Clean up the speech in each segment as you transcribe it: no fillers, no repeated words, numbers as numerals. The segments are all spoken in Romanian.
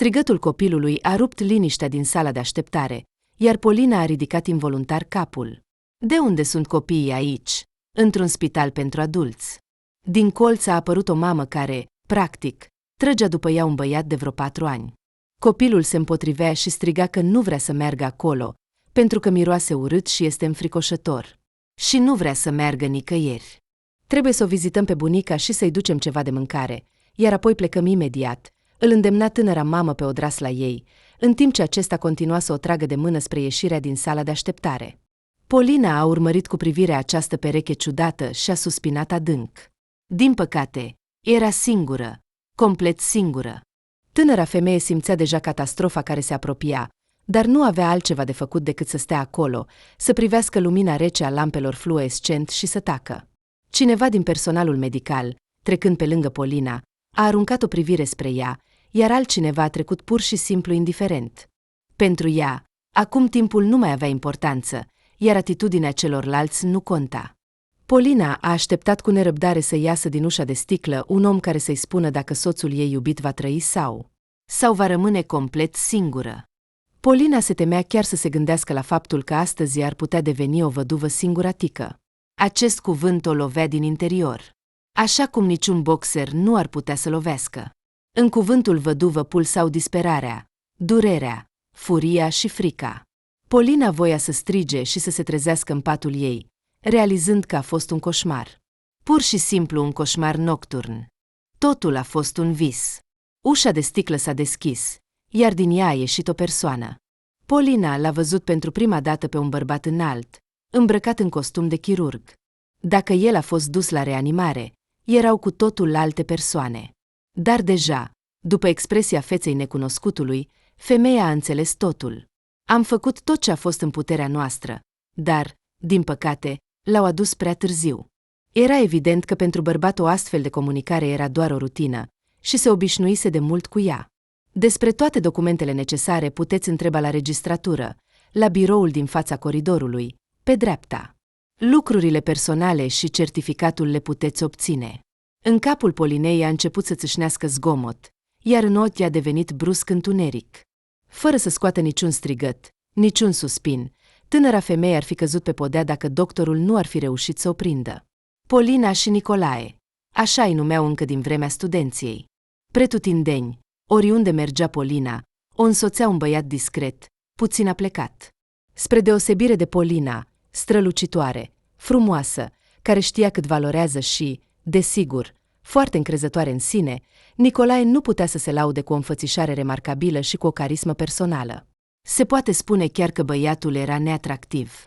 Strigătul copilului a rupt liniștea din sala de așteptare, iar Polina a ridicat involuntar capul. De unde sunt copiii aici? Într-un spital pentru adulți. Din colț a apărut o mamă care, practic, trăgea după ea un băiat de vreo 4 ani. Copilul se împotrivea și striga că nu vrea să meargă acolo, pentru că miroase urât și este înfricoșător. Și nu vrea să meargă nicăieri. Trebuie să o vizităm pe bunica și să-i ducem ceva de mâncare, iar apoi plecăm imediat, îl îndemna tânăra mamă pe odras la ei, în timp ce acesta continua să o tragă de mână spre ieșirea din sala de așteptare. Polina a urmărit cu privirea această pereche ciudată și a suspinat adânc. Din păcate, era singură, complet singură. Tânăra femeie simțea deja catastrofa care se apropia, dar nu avea altceva de făcut decât să stea acolo, să privească lumina rece a lampelor fluorescent și să tacă. Cineva din personalul medical, trecând pe lângă Polina, a aruncat o privire spre ea, iar altcineva a trecut pur și simplu indiferent. Pentru ea, acum timpul nu mai avea importanță, iar atitudinea celorlalți nu conta. Polina a așteptat cu nerăbdare să iasă din ușa de sticlă un om care să-i spună dacă soțul ei iubit va trăi sau va rămâne complet singură. Polina se temea chiar să se gândească la faptul că astăzi ar putea deveni o văduvă singuratică. Acest cuvânt o lovea din interior, așa cum niciun boxer nu ar putea să lovească. În cuvântul văduvă pulsau disperarea, durerea, furia și frica. Polina voia să strige și să se trezească în patul ei, realizând că a fost un coșmar. Pur și simplu un coșmar nocturn. Totul a fost un vis. Ușa de sticlă s-a deschis, iar din ea a ieșit o persoană. Polina l-a văzut pentru prima dată pe un bărbat înalt, îmbrăcat în costum de chirurg. Dacă el a fost dus la reanimare, erau cu totul alte persoane. Dar deja, după expresia feței necunoscutului, femeia a înțeles totul. Am făcut tot ce a fost în puterea noastră, dar, din păcate, l-au adus prea târziu. Era evident că pentru bărbat o astfel de comunicare era doar o rutină și se obișnuise de mult cu ea. Despre toate documentele necesare puteți întreba la registratură, la biroul din fața coridorului, pe dreapta. Lucrurile personale și certificatul le puteți obține. În capul Polinei a început să țâșnească zgomot, iar în ochi a devenit brusc întuneric. Fără să scoată niciun strigăt, niciun suspin, tânăra femeie ar fi căzut pe podea dacă doctorul nu ar fi reușit să o prindă. Polina și Nicolae, așa îi numeau încă din vremea studenției. Pretutindeni, oriunde mergea Polina, o însoțea un băiat discret, puțin aplecat. Spre deosebire de Polina, strălucitoare, frumoasă, care știa cât valorează și, desigur, foarte încrezătoare în sine, Nicolae nu putea să se laude cu o înfățișare remarcabilă și cu o carismă personală. Se poate spune chiar că băiatul era neatractiv.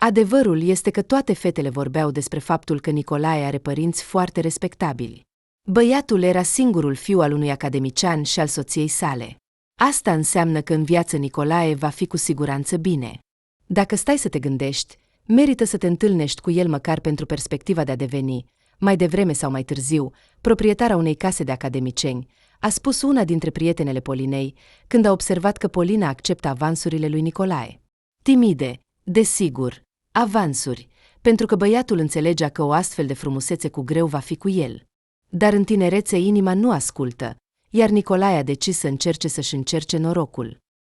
Adevărul este că toate fetele vorbeau despre faptul că Nicolae are părinți foarte respectabili. Băiatul era singurul fiu al unui academician și al soției sale. Asta înseamnă că în viață Nicolae va fi cu siguranță bine. Dacă stai să te gândești, merită să te întâlnești cu el măcar pentru perspectiva de a deveni, mai devreme sau mai târziu, proprietara unei case de academiceni, a spus una dintre prietenele Polinei, când a observat că Polina acceptă avansurile lui Nicolae. Timide, desigur, avansuri, pentru că băiatul înțelegea că o astfel de frumusețe cu greu va fi cu el. Dar în tinerețe inima nu ascultă, iar Nicolae a decis să încerce norocul.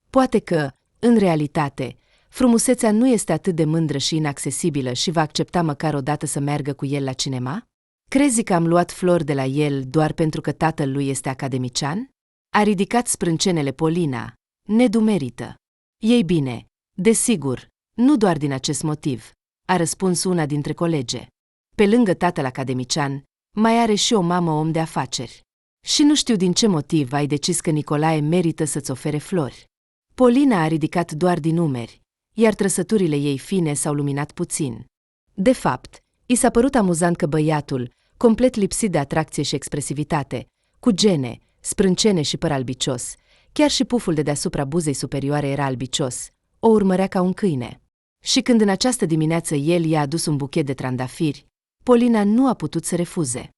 Poate că, în realitate, frumusețea nu este atât de mândră și inaccesibilă și va accepta măcar o dată să meargă cu el la cinema? Crezi că am luat flori de la el doar pentru că tatăl lui este academician? A ridicat sprâncenele Polina, nedumerită. Ei bine, desigur, nu doar din acest motiv, a răspuns una dintre colege. Pe lângă tatăl academician, mai are și o mamă om de afaceri. Și nu știu din ce motiv ai decis că Nicolae merită să-ți ofere flori. Polina a ridicat doar din umeri, iar trăsăturile ei fine s-au luminat puțin. De fapt, i s-a părut amuzant că băiatul, complet lipsit de atracție și expresivitate, cu gene, sprâncene și păr albicios, chiar și puful de deasupra buzei superioare era albicios, o urmărea ca un câine. Și când în această dimineață el i-a adus un buchet de trandafiri, Polina nu a putut să refuze.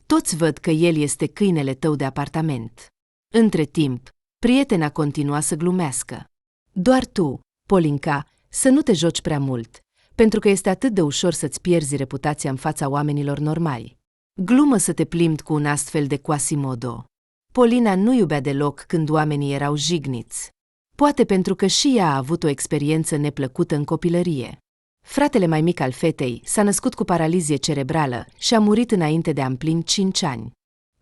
Toți văd că el este câinele tău de apartament. Între timp, prietena continua să glumească. Doar tu, Polinca, să nu te joci prea mult, pentru că este atât de ușor să-ți pierzi reputația în fața oamenilor normali. Glumă să te plimbi cu un astfel de Quasimodo. Polina nu iubea deloc când oamenii erau jigniți. Poate pentru că și ea a avut o experiență neplăcută în copilărie. Fratele mai mic al fetei s-a născut cu paralizie cerebrală și a murit înainte de a împlini 5 ani.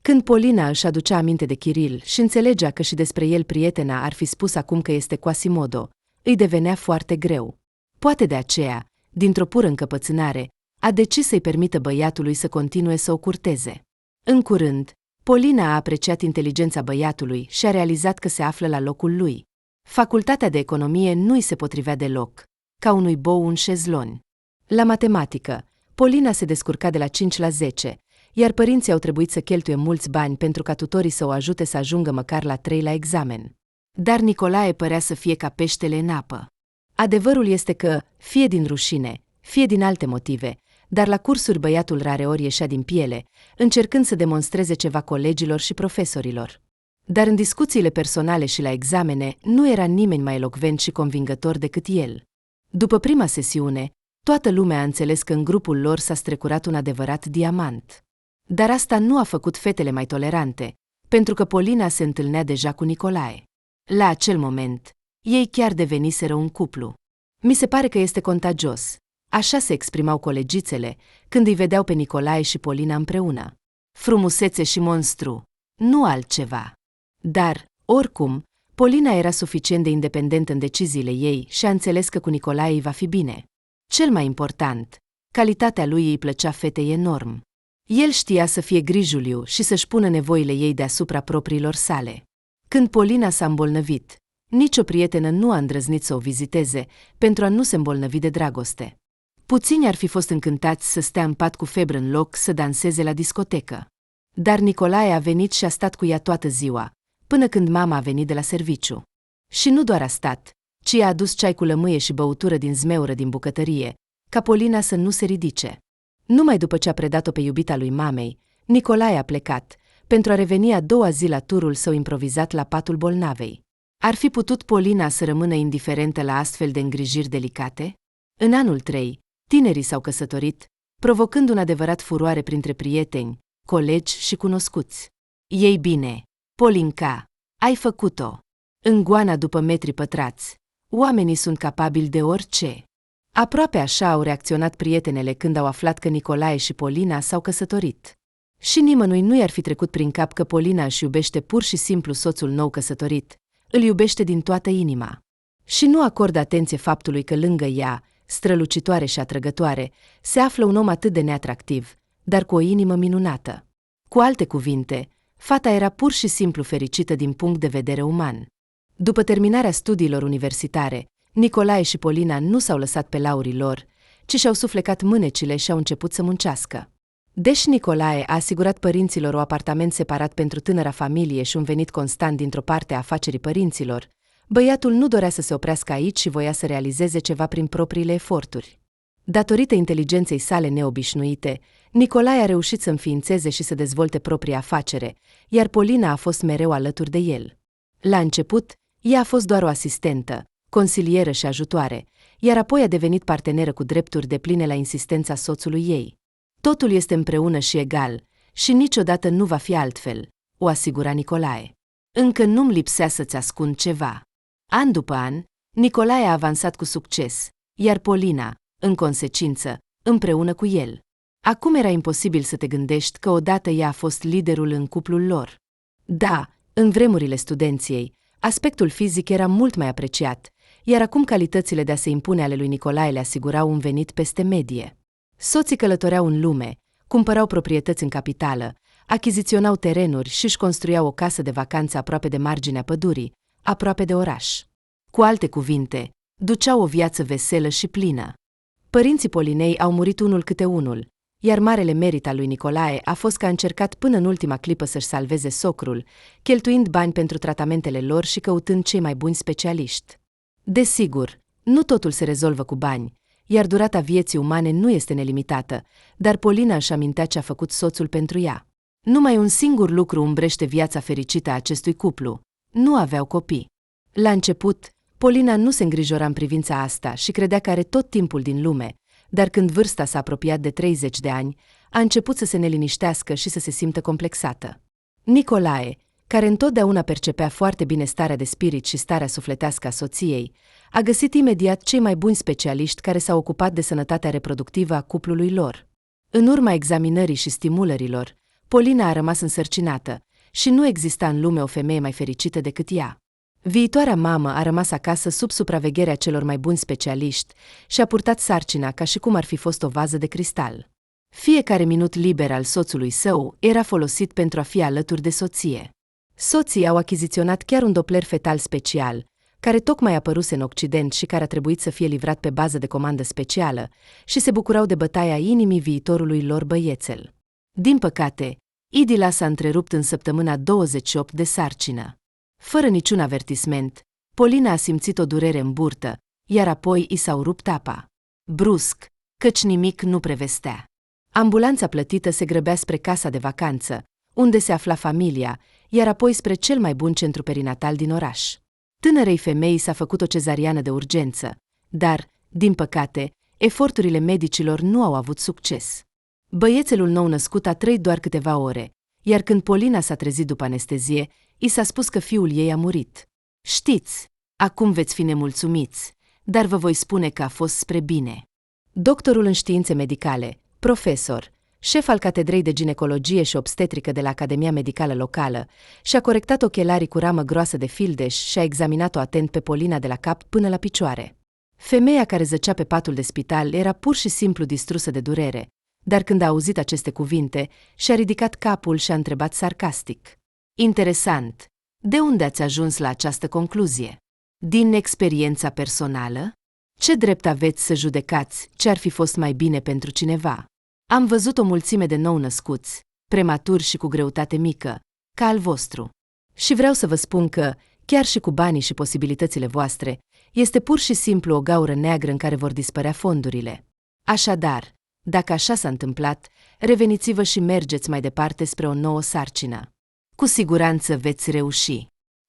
Când Polina își aducea aminte de Kiril și înțelegea că și despre el prietena ar fi spus acum că este Quasimodo, îi devenea foarte greu. Poate de aceea, dintr-o pură încăpățânare, a decis să-i permită băiatului să continue să o curteze. În curând, Polina a apreciat inteligența băiatului și a realizat că se află la locul lui. Facultatea de economie nu-i se potrivea deloc, ca unui bou un șezlon. La matematică, Polina se descurca de la 5 la 10, iar părinții au trebuit să cheltuie mulți bani pentru ca tutorii să o ajute să ajungă măcar la 3 la examen. Dar Nicolae părea să fie ca peștele în apă. Adevărul este că, fie din rușine, fie din alte motive, dar la cursuri băiatul rareori ieșea din piele, încercând să demonstreze ceva colegilor și profesorilor. Dar în discuțiile personale și la examene nu era nimeni mai elocvent și convingător decât el. După prima sesiune, toată lumea a înțeles că în grupul lor s-a strecurat un adevărat diamant. Dar asta nu a făcut fetele mai tolerante, pentru că Polina se întâlnea deja cu Nicolae. La acel moment, ei chiar deveniseră un cuplu. Mi se pare că este contagios. Așa se exprimau colegițele când îi vedeau pe Nicolae și Polina împreună. Frumusețe și monstru, nu altceva. Dar, oricum, Polina era suficient de independentă în deciziile ei și a înțeles că cu Nicolae îi va fi bine. Cel mai important, calitatea lui îi plăcea fetei enorm. El știa să fie grijuliu și să-și pună nevoile ei deasupra propriilor sale. Când Polina s-a îmbolnăvit, nicio prietenă nu a îndrăznit să o viziteze pentru a nu se îmbolnăvi de dragoste. Puțini ar fi fost încântați să stea în pat cu febră în loc să danseze la discotecă. Dar Nicolae a venit și a stat cu ea toată ziua, până când mama a venit de la serviciu. Și nu doar a stat, ci i-a adus ceai cu lămâie și băutură din zmeură din bucătărie, ca Polina să nu se ridice. Numai după ce a predat-o pe iubita lui mamei, Nicolae a plecat, pentru a reveni a doua zi la turul său improvizat la patul bolnavei. Ar fi putut Polina să rămână indiferentă la astfel de îngrijiri delicate? În anul 3, tinerii s-au căsătorit, provocând un adevărat furoare printre prieteni, colegi și cunoscuți. Ei bine, Polinca, ai făcut-o! În goana după metri pătrați, oamenii sunt capabili de orice. Aproape așa au reacționat prietenele când au aflat că Nicolae și Polina s-au căsătorit. Și nimănui nu i-ar fi trecut prin cap că Polina își iubește pur și simplu soțul nou căsătorit, îl iubește din toată inima. Și nu acordă atenție faptului că lângă ea, strălucitoare și atrăgătoare, se află un om atât de neatractiv, dar cu o inimă minunată. Cu alte cuvinte, fata era pur și simplu fericită din punct de vedere uman. După terminarea studiilor universitare, Nicolae și Polina nu s-au lăsat pe laurii lor, ci și-au suflecat mânecile și au început să muncească. Deși Nicolae a asigurat părinților un apartament separat pentru tânăra familie și un venit constant dintr-o parte a afacerii părinților, băiatul nu dorea să se oprească aici și voia să realizeze ceva prin propriile eforturi. Datorită inteligenței sale neobișnuite, Nicolae a reușit să înființeze și să dezvolte propria afacere, iar Polina a fost mereu alături de el. La început, ea a fost doar o asistentă, consilieră și ajutoare, iar apoi a devenit parteneră cu drepturi depline la insistența soțului ei. Totul este împreună și egal și niciodată nu va fi altfel, o asigura Nicolae. Încă nu-mi lipsea să-ți ascund ceva. An după an, Nicolae a avansat cu succes, iar Polina, în consecință, împreună cu el. Acum era imposibil să te gândești că odată ea a fost liderul în cuplul lor. Da, în vremurile studenției, aspectul fizic era mult mai apreciat, iar acum calitățile de a se impune ale lui Nicolae le asigurau un venit peste medie. Soții călătoreau în lume, cumpărau proprietăți în capitală, achiziționau terenuri și își construiau o casă de vacanță aproape de marginea pădurii, aproape de oraș. Cu alte cuvinte, duceau o viață veselă și plină. Părinții Polinei au murit unul câte unul, iar marele merit al lui Nicolae a fost că a încercat până în ultima clipă să-și salveze socrul, cheltuind bani pentru tratamentele lor și căutând cei mai buni specialiști. Desigur, nu totul se rezolvă cu bani, iar durata vieții umane nu este nelimitată, dar Polina își amintea ce a făcut soțul pentru ea. Numai un singur lucru umbrește viața fericită a acestui cuplu: nu aveau copii. La început, Polina nu se îngrijora în privința asta și credea că are tot timpul din lume, dar când vârsta s-a apropiat de 30 de ani, a început să se neliniștească și să se simtă complexată. Nicolae, care întotdeauna percepea foarte bine starea de spirit și starea sufletească a soției, a găsit imediat cei mai buni specialiști care s-au ocupat de sănătatea reproductivă a cuplului lor. În urma examinării și stimulărilor, Polina a rămas însărcinată și nu exista în lume o femeie mai fericită decât ea. Viitoarea mamă a rămas acasă sub supravegherea celor mai buni specialiști și a purtat sarcina ca și cum ar fi fost o vază de cristal. Fiecare minut liber al soțului său era folosit pentru a fi alături de soție. Soții au achiziționat chiar un dopler fetal special, care tocmai apăruse în Occident și care a trebuit să fie livrat pe bază de comandă specială, și se bucurau de bătaia inimii viitorului lor băiețel. Din păcate, idila s-a întrerupt în săptămâna 28 de sarcină. Fără niciun avertisment, Polina a simțit o durere în burtă, iar apoi i s-au rupt apa. Brusc, căci nimic nu prevestea. Ambulanța plătită se grăbea spre casa de vacanță, unde se afla familia, iar apoi spre cel mai bun centru perinatal din oraș. Tânărei femei s-a făcut o cezariană de urgență, dar, din păcate, eforturile medicilor nu au avut succes. Băiețelul nou născut a trăit doar câteva ore, iar când Polina s-a trezit după anestezie, i s-a spus că fiul ei a murit. Știți, acum veți fi nemulțumiți, dar vă voi spune că a fost spre bine. Doctorul în științe medicale, profesor, șef al catedrei de ginecologie și obstetrică de la Academia Medicală Locală, și-a corectat ochelarii cu ramă groasă de fildeș și a examinat-o atent pe Polina de la cap până la picioare. Femeia care zăcea pe patul de spital era pur și simplu distrusă de durere, dar când a auzit aceste cuvinte, și-a ridicat capul și a întrebat sarcastic: Interesant, de unde ați ajuns la această concluzie? Din experiența personală? Ce drept aveți să judecați ce ar fi fost mai bine pentru cineva? Am văzut o mulțime de nou-născuți, prematuri și cu greutate mică, ca al vostru. Și vreau să vă spun că, chiar și cu banii și posibilitățile voastre, este pur și simplu o gaură neagră în care vor dispărea fondurile. Așadar, dacă așa s-a întâmplat, reveniți-vă și mergeți mai departe spre o nouă sarcină. Cu siguranță veți reuși.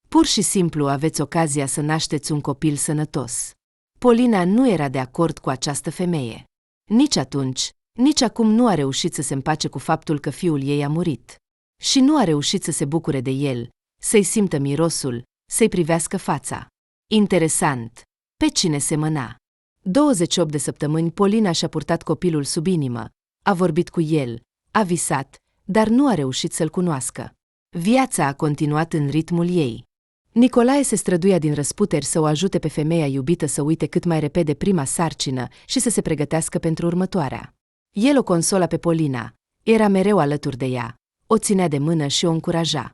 Pur și simplu aveți ocazia să nașteți un copil sănătos. Polina nu era de acord cu această femeie. Nici atunci, nici acum nu a reușit să se împace cu faptul că fiul ei a murit. Și nu a reușit să se bucure de el, să-i simtă mirosul, să-i privească fața. Interesant. Pe cine semăna? 28 de săptămâni Polina și-a purtat copilul sub inimă, a vorbit cu el, a visat, dar nu a reușit să-l cunoască. Viața a continuat în ritmul ei. Nicolae se străduia din răsputeri să o ajute pe femeia iubită să uite cât mai repede prima sarcină și să se pregătească pentru următoarea. El o consola pe Polina, era mereu alături de ea, o ținea de mână și o încuraja.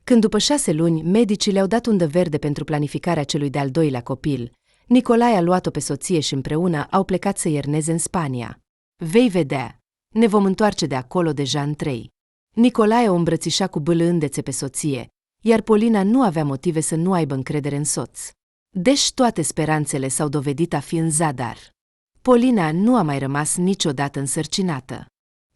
Când după 6 luni medicii le-au dat undă verde pentru planificarea celui de-al doilea copil, Nicolae a luat-o pe soție și împreună au plecat să ierneze în Spania. Vei vedea, ne vom întoarce de acolo deja în 3. Nicolae o îmbrățișa cu bâlândețe pe soție, iar Polina nu avea motive să nu aibă încredere în soț. Deci toate speranțele s-au dovedit a fi în zadar. Polina nu a mai rămas niciodată însărcinată.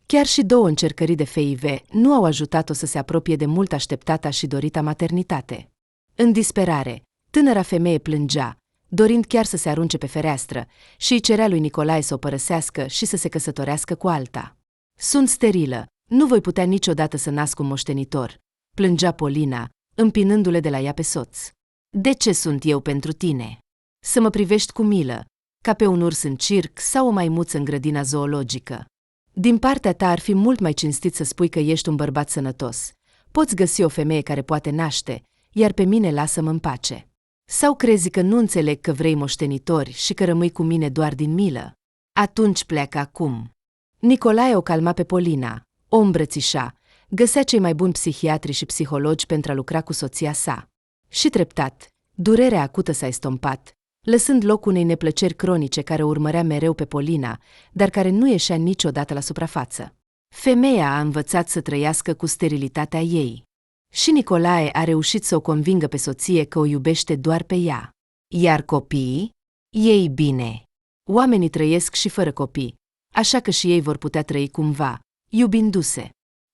Chiar și 2 încercări de FIV nu au ajutat-o să se apropie de mult așteptata și dorita maternitate. În disperare, tânăra femeie plângea, dorind chiar să se arunce pe fereastră, și îi cerea lui Nicolae să o părăsească și să se căsătorească cu alta. Sunt sterilă, nu voi putea niciodată să nasc un moștenitor, plângea Polina, împinându-le de la ea pe soț. De ce sunt eu pentru tine? Să mă privești cu milă, ca pe un urs în circ sau o maimuță în grădina zoologică. Din partea ta ar fi mult mai cinstit să spui că ești un bărbat sănătos. Poți găsi o femeie care poate naște, iar pe mine lasă-mă în pace. Sau crezi că nu înțeleg că vrei moștenitori și că rămâi cu mine doar din milă? Atunci pleacă acum. Nicolae o calma pe Polina, o îmbrățișa, găsea cei mai buni psihiatri și psihologi pentru a lucra cu soția sa. Și treptat, durerea acută s-a estompat, lăsând loc unei neplăceri cronice care o urmărea mereu pe Polina, dar care nu ieșea niciodată la suprafață. Femeia a învățat să trăiască cu sterilitatea ei. Și Nicolae a reușit să o convingă pe soție că o iubește doar pe ea. Iar copiii? Ei bine. Oamenii trăiesc și fără copii, așa că și ei vor putea trăi cumva, iubindu-se.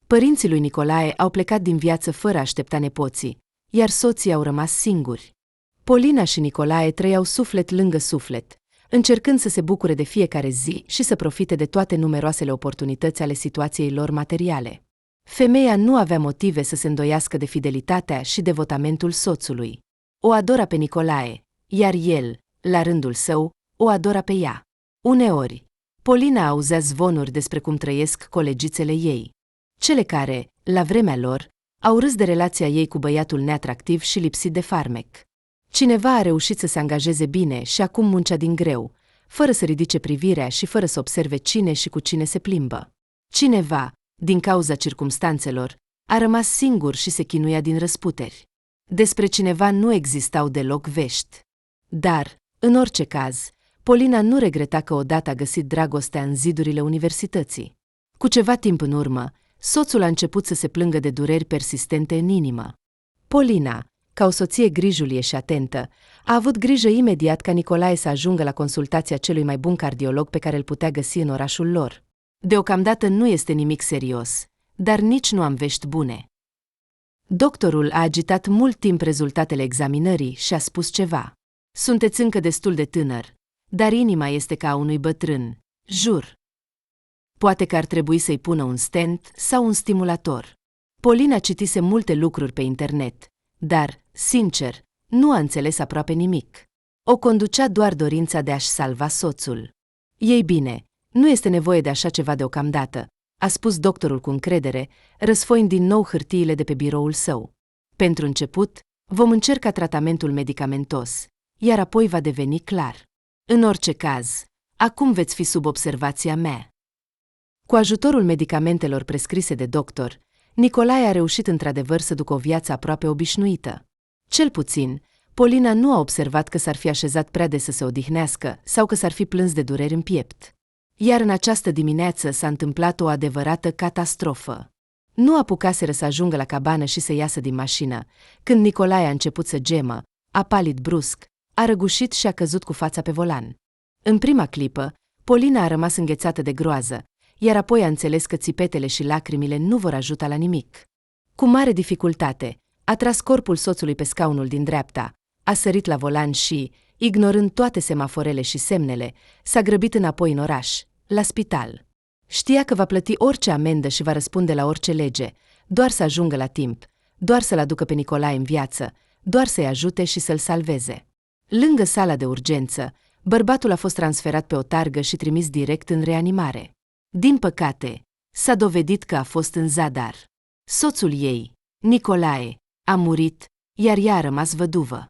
Părinții lui Nicolae au plecat din viață fără a aștepta nepoții, iar soții au rămas singuri. Polina și Nicolae trăiau suflet lângă suflet, încercând să se bucure de fiecare zi și să profite de toate numeroasele oportunități ale situației lor materiale. Femeia nu avea motive să se îndoiască de fidelitatea și devotamentul soțului. O adora pe Nicolae, iar el, la rândul său, o adora pe ea. Uneori, Polina auzea zvonuri despre cum trăiesc colegițele ei. Cele care, la vremea lor, au râs de relația ei cu băiatul neatractiv și lipsit de farmec. Cineva a reușit să se angajeze bine și acum muncea din greu, fără să ridice privirea și fără să observe cine și cu cine se plimbă. Cineva, din cauza circumstanțelor, a rămas singur și se chinuia din răsputeri. Despre cineva nu existau deloc vești. Dar, în orice caz, Polina nu regreta că odată a găsit dragostea în zidurile universității. Cu ceva timp în urmă, soțul a început să se plângă de dureri persistente în inimă. Polina, ca o soție grijulie și atentă, a avut grijă imediat ca Nicolae să ajungă la consultația celui mai bun cardiolog pe care îl putea găsi în orașul lor. Deocamdată nu este nimic serios, dar nici nu am vești bune. Doctorul a agitat mult timp rezultatele examinării și a spus ceva. Sunteți încă destul de tânăr, dar inima este ca a unui bătrân, jur. Poate că ar trebui să-i pună un stent sau un stimulator. Polina citise multe lucruri pe internet, dar, sincer, nu a înțeles aproape nimic. O conducea doar dorința de a-și salva soțul. Ei bine, nu este nevoie de așa ceva deocamdată, a spus doctorul cu încredere, răsfoind din nou hârtiile de pe biroul său. Pentru început, vom încerca tratamentul medicamentos, iar apoi va deveni clar. În orice caz, acum veți fi sub observația mea. Cu ajutorul medicamentelor prescrise de doctor, Nicolae a reușit într-adevăr să ducă o viață aproape obișnuită. Cel puțin, Polina nu a observat că s-ar fi așezat prea des să se odihnească sau că s-ar fi plâns de dureri în piept. Iar în această dimineață s-a întâmplat o adevărată catastrofă. Nu apucaseră să ajungă la cabană și să iasă din mașină, când Nicolae a început să gemă, a palit brusc, a răgușit și a căzut cu fața pe volan. În prima clipă, Polina a rămas înghețată de groază, iar apoi a înțeles că țipetele și lacrimile nu vor ajuta la nimic. Cu mare dificultate, a tras corpul soțului pe scaunul din dreapta, a sărit la volan și, ignorând toate semaforele și semnele, s-a grăbit înapoi în oraș, la spital. Știa că va plăti orice amendă și va răspunde la orice lege, doar să ajungă la timp, doar să-l aducă pe Nicolae în viață, doar să-i ajute și să-l salveze. Lângă sala de urgență, bărbatul a fost transferat pe o targă și trimis direct în reanimare. Din păcate, s-a dovedit că a fost în zadar. Soțul ei, Nicolae, a murit, iar ea a rămas văduvă.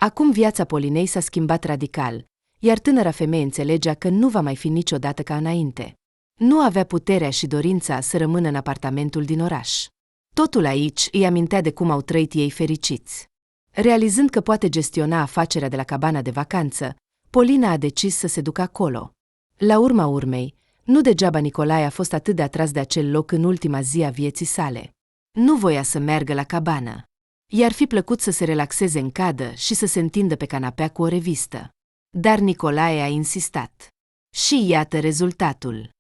Acum viața Polinei s-a schimbat radical, iar tânăra femeie înțelegea că nu va mai fi niciodată ca înainte. Nu avea puterea și dorința să rămână în apartamentul din oraș. Totul aici îi amintea de cum au trăit ei fericiți. Realizând că poate gestiona afacerea de la cabana de vacanță, Polina a decis să se ducă acolo. La urma urmei, nu degeaba Nicolae a fost atât de atras de acel loc în ultima zi a vieții sale. Nu voia să meargă la cabană. I-ar fi plăcut să se relaxeze în cadă și să se întindă pe canapea cu o revistă. Dar Nicolae a insistat. Și iată rezultatul.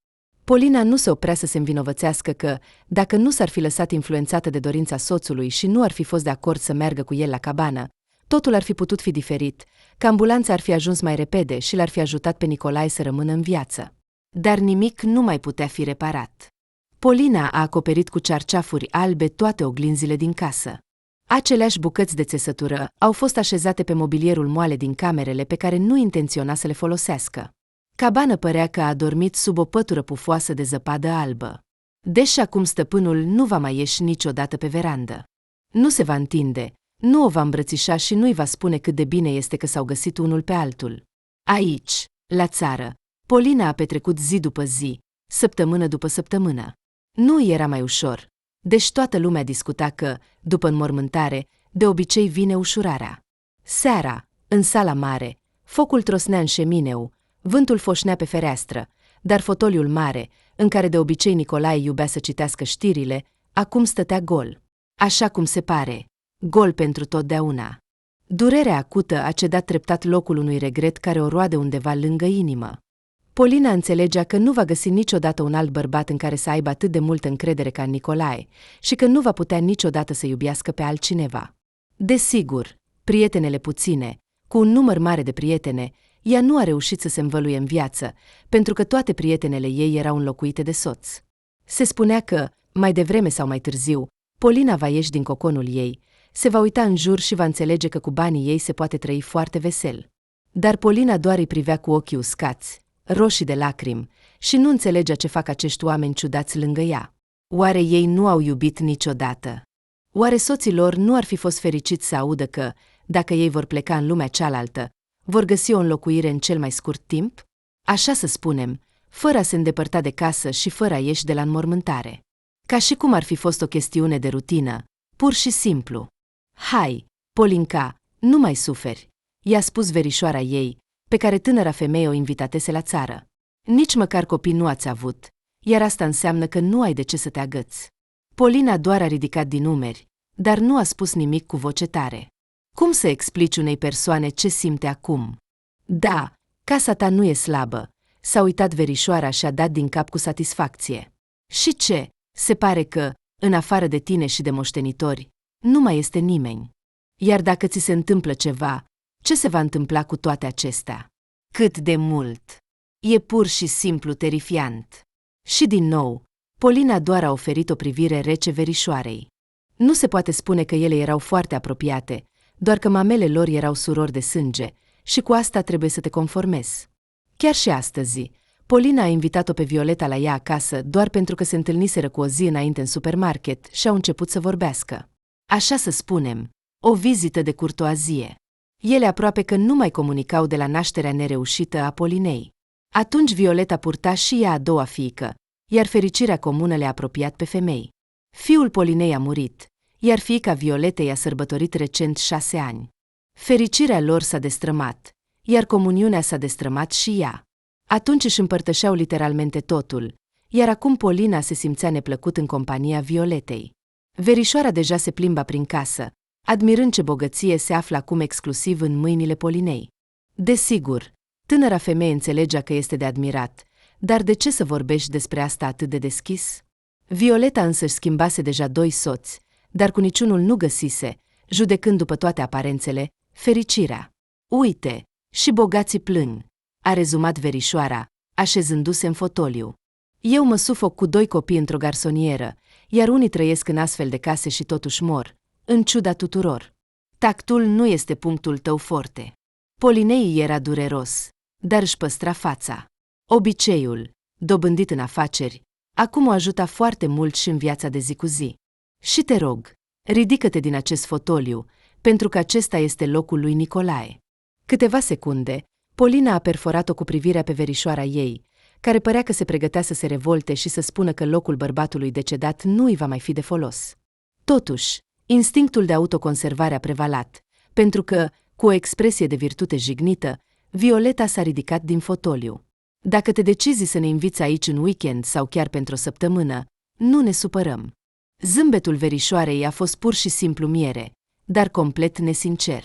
Polina nu se oprea să se învinovățească că, dacă nu s-ar fi lăsat influențată de dorința soțului și nu ar fi fost de acord să meargă cu el la cabană, totul ar fi putut fi diferit, că ambulanța ar fi ajuns mai repede și l-ar fi ajutat pe Nicolae să rămână în viață. Dar nimic nu mai putea fi reparat. Polina a acoperit cu cearceafuri albe toate oglinzile din casă. Aceleași bucăți de țesătură au fost așezate pe mobilierul moale din camerele pe care nu intenționa să le folosească. Cabana părea că a adormit sub o pătură pufoasă de zăpadă albă. Deși acum stăpânul nu va mai ieși niciodată pe verandă. Nu se va întinde, nu o va îmbrățișa și nu-i va spune cât de bine este că s-au găsit unul pe altul. Aici, la țară, Polina a petrecut zi după zi, săptămână după săptămână. Nu era mai ușor, deci toată lumea discuta că, după înmormântare, de obicei vine ușurarea. Seara, în sala mare, focul trosnea în șemineu, vântul foșnea pe fereastră, dar fotoliul mare, în care de obicei Nicolae iubea să citească știrile, acum stătea gol. Așa cum se pare, gol pentru totdeauna. Durerea acută a cedat treptat locul unui regret care o roade undeva lângă inimă. Polina înțelegea că nu va găsi niciodată un alt bărbat în care să aibă atât de multă încredere ca în Nicolae și că nu va putea niciodată să iubească pe altcineva. Desigur, prietenele puține, cu un număr mare de prietene, ea nu a reușit să se învăluie în viață, pentru că toate prietenele ei erau înlocuite de soț. Se spunea că, Mai devreme sau mai târziu, Polina va ieși din coconul ei, se va uita în jur și va înțelege că cu banii ei se poate trăi foarte vesel. Dar Polina doar îi privea cu ochii uscați, roșii de lacrimi, și nu înțelegea ce fac acești oameni ciudați lângă ea. Oare ei nu au iubit niciodată? Oare soții lor nu ar fi fost fericiți să audă că, dacă ei vor pleca în lumea cealaltă, vor găsi o înlocuire în cel mai scurt timp? Așa să spunem, fără a se îndepărta de casă și fără a ieși de la înmormântare. Ca și cum ar fi fost o chestiune de rutină, pur și simplu. Hai, Polinca, nu mai suferi, i-a spus verișoara ei, pe care tânăra femeie o invitatese la țară. Nici măcar copii nu ați avut, iar asta înseamnă că nu ai de ce să te agăți. Polina doar a ridicat din umeri, dar nu a spus nimic cu voce tare. Cum să explici unei persoane ce simte acum? Da, casa ta nu e slabă, s-a uitat verișoara și a dat din cap cu satisfacție. Și ce? Se pare că, în afară de tine și de moștenitori, nu mai este nimeni. Iar dacă ți se întâmplă ceva, ce se va întâmpla cu toate acestea? Cât de mult! E pur și simplu terifiant. Și din nou, Polina doar a oferit o privire rece verișoarei. Nu se poate spune că ele erau foarte apropiate, doar că mamele lor erau surori de sânge și cu asta trebuie să te conformezi. Chiar și astăzi, Polina a invitat-o pe Violeta la ea acasă doar pentru că se întâlniseră cu o zi înainte în supermarket și au început să vorbească. Așa să spunem, o vizită de curtoazie. Ele aproape că nu mai comunicau de la nașterea nereușită a Polinei. Atunci Violeta purta și ea a doua fiică, iar fericirea comună le-a apropiat pe femei. Fiul Polinei a murit, iar fiica Violetei a sărbătorit recent 6 ani. Fericirea lor s-a destrămat, iar comuniunea s-a destrămat și ea. Atunci își împărtășeau literalmente totul, iar acum Polina se simțea neplăcut în compania Violetei. Verișoara deja se plimba prin casă, admirând ce bogăție se află acum exclusiv în mâinile Polinei. Desigur, tânăra femeie înțelegea că este de admirat, dar de ce să vorbești despre asta atât de deschis? Violeta însăși schimbase deja 2 soți, dar cu niciunul nu găsise, judecând după toate aparențele, fericirea. Uite, și bogații plâng, a rezumat verișoara, așezându-se în fotoliu. Eu mă sufoc cu 2 copii într-o garsonieră, iar unii trăiesc în astfel de case și totuși mor, în ciuda tuturor. Tactul nu este punctul tău forte. Polinei era dureros, dar își păstra fața. Obiceiul, dobândit în afaceri, acum o ajuta foarte mult și în viața de zi cu zi. Și te rog, ridică-te din acest fotoliu, pentru că acesta este locul lui Nicolae. Câteva secunde, Polina a perforat-o cu privirea pe verișoara ei, care părea că se pregătea să se revolte și să spună că locul bărbatului decedat nu îi va mai fi de folos. Totuși, instinctul de autoconservare a prevalat, pentru că, cu o expresie de virtute jignită, Violeta s-a ridicat din fotoliu. Dacă te decizi să ne inviți aici în weekend sau chiar pentru o săptămână, nu ne supărăm. Zâmbetul verișoarei a fost pur și simplu miere, dar complet nesincer.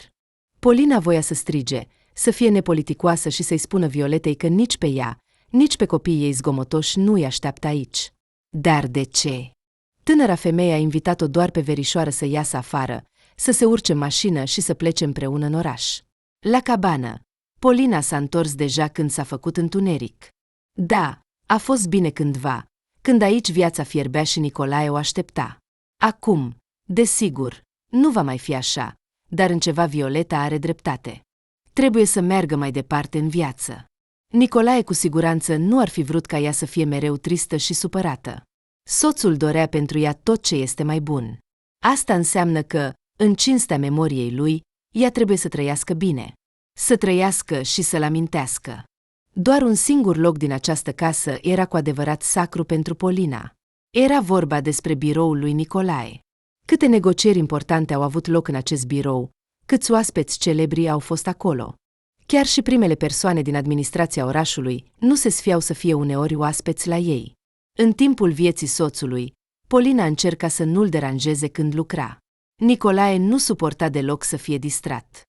Polina voia să strige, să fie nepoliticoasă și să-i spună Violetei că nici pe ea, nici pe copiii ei zgomotoși nu îi așteaptă aici. Dar de ce? Tânăra femeie a invitat-o doar pe verișoară să iasă afară, să se urce în mașină și să plece împreună în oraș. La cabană, Polina s-a întors deja când s-a făcut întuneric. Da, a fost bine cândva, când aici viața fierbea și Nicolae o aștepta. Acum, desigur, nu va mai fi așa, dar în ceva Violeta are dreptate. Trebuie să meargă mai departe în viață. Nicolae cu siguranță nu ar fi vrut ca ea să fie mereu tristă și supărată. Soțul dorea pentru ea tot ce este mai bun. Asta înseamnă că, în cinstea memoriei lui, ea trebuie să trăiască bine. Să trăiască și să-l amintească. Doar un singur loc din această casă era cu adevărat sacru pentru Polina. Era vorba despre biroul lui Nicolae. Câte negocieri importante au avut loc în acest birou, câți oaspeți celebri au fost acolo. Chiar și primele persoane din administrația orașului nu se sfiau să fie uneori oaspeți la ei. În timpul vieții soțului, Polina încerca să nu-l deranjeze când lucra. Nicolae nu suporta deloc să fie distrat.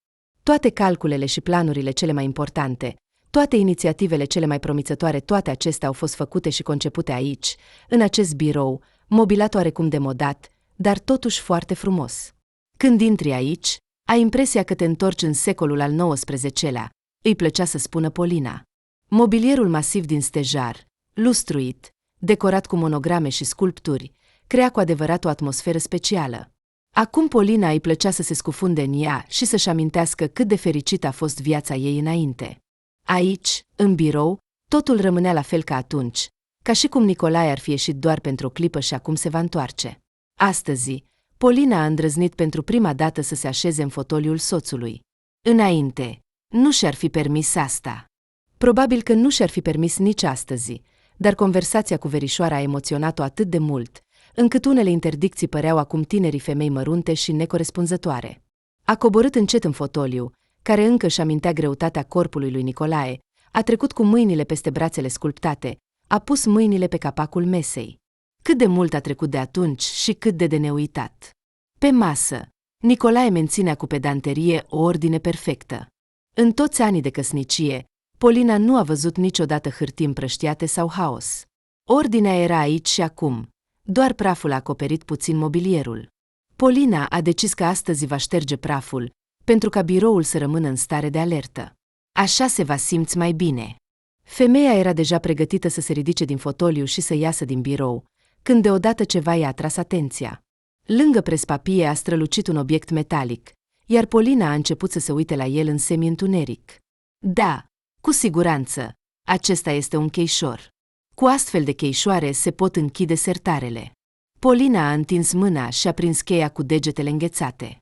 Toate calculele și planurile cele mai importante, toate inițiativele cele mai promițătoare, toate acestea au fost făcute și concepute aici, în acest birou, mobilat oarecum demodat, dar totuși foarte frumos. Când intri aici, ai impresia că te întorci în secolul al XIX-lea, îi plăcea să spună Polina. Mobilierul masiv din stejar, lustruit, decorat cu monograme și sculpturi, crea cu adevărat o atmosferă specială. Acum Polina îi plăcea să se scufunde în ea și să-și amintească cât de fericită a fost viața ei înainte. Aici, în birou, totul rămânea la fel ca atunci, ca și cum Nicolae ar fi ieșit doar pentru o clipă și acum se va întoarce. Astăzi, Polina a îndrăznit pentru prima dată să se așeze în fotoliul soțului. Înainte, nu și-ar fi permis asta. Probabil că nu și-ar fi permis nici astăzi, dar conversația cu verișoara a emoționat-o atât de mult, încât unele interdicții păreau acum tinerii femei mărunte și necorespunzătoare. A coborât încet în fotoliu, care încă își amintea greutatea corpului lui Nicolae, a trecut cu mâinile peste brațele sculptate, a pus mâinile pe capacul mesei. Cât de mult a trecut de atunci și cât de neuitat. Pe masă, Nicolae menținea cu pedanterie o ordine perfectă. În toți anii de căsnicie, Polina nu a văzut niciodată hârtii împrăștiate sau haos. Ordinea era aici și acum, doar praful a acoperit puțin mobilierul. Polina a decis că astăzi va șterge praful, pentru ca biroul să rămână în stare de alertă. Așa se va simți mai bine. Femeia era deja pregătită să se ridice din fotoliu și să iasă din birou, când deodată ceva i-a atras atenția. Lângă prespapie a strălucit un obiect metalic, iar Polina a început să se uite la el în semi-întuneric. Da, cu siguranță, acesta este un cheișor. Cu astfel de cheișoare se pot închide sertarele. Polina a întins mâna și a prins cheia cu degetele înghețate.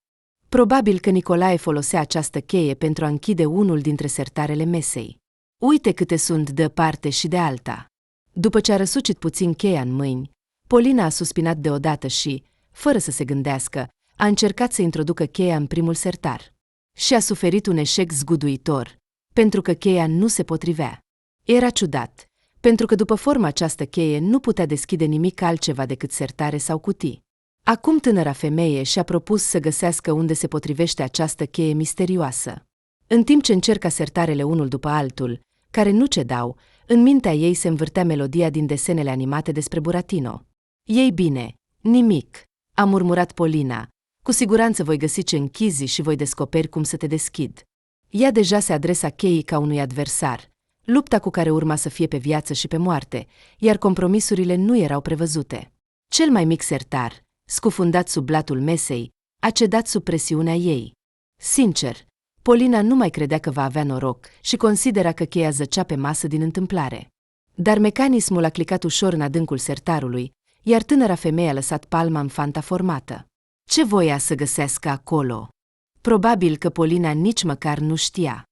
Probabil că Nicolae folosea această cheie pentru a închide unul dintre sertarele mesei. Uite câte sunt de parte și de alta. După ce a răsucit puțin cheia în mâini, Polina a suspinat deodată și, fără să se gândească, a încercat să introducă cheia în primul sertar. Și a suferit un eșec zguduitor, pentru că cheia nu se potrivea. Era ciudat, pentru că după forma această cheie nu putea deschide nimic altceva decât sertare sau cutii. Acum tânăra femeie și-a propus să găsească unde se potrivește această cheie misterioasă. În timp ce încerca sertarele unul după altul, care nu cedau, în mintea ei se învârtea melodia din desenele animate despre Buratino. Ei bine, nimic, a murmurat Polina. Cu siguranță voi găsi ce închizi și voi descoperi cum să te deschid. Ea deja se adresa cheii ca unui adversar, lupta cu care urma să fie pe viață și pe moarte, iar compromisurile nu erau prevăzute. Cel mai mic sertar, scufundat sub blatul mesei, a cedat sub presiunea ei. Sincer, Polina nu mai credea că va avea noroc și considera că cheia zăcea pe masă din întâmplare. Dar mecanismul a clicat ușor în adâncul sertarului, iar tânăra femeie a lăsat palma în fanta formată. Ce voia să găsească acolo? Probabil că Polina nici măcar nu știa.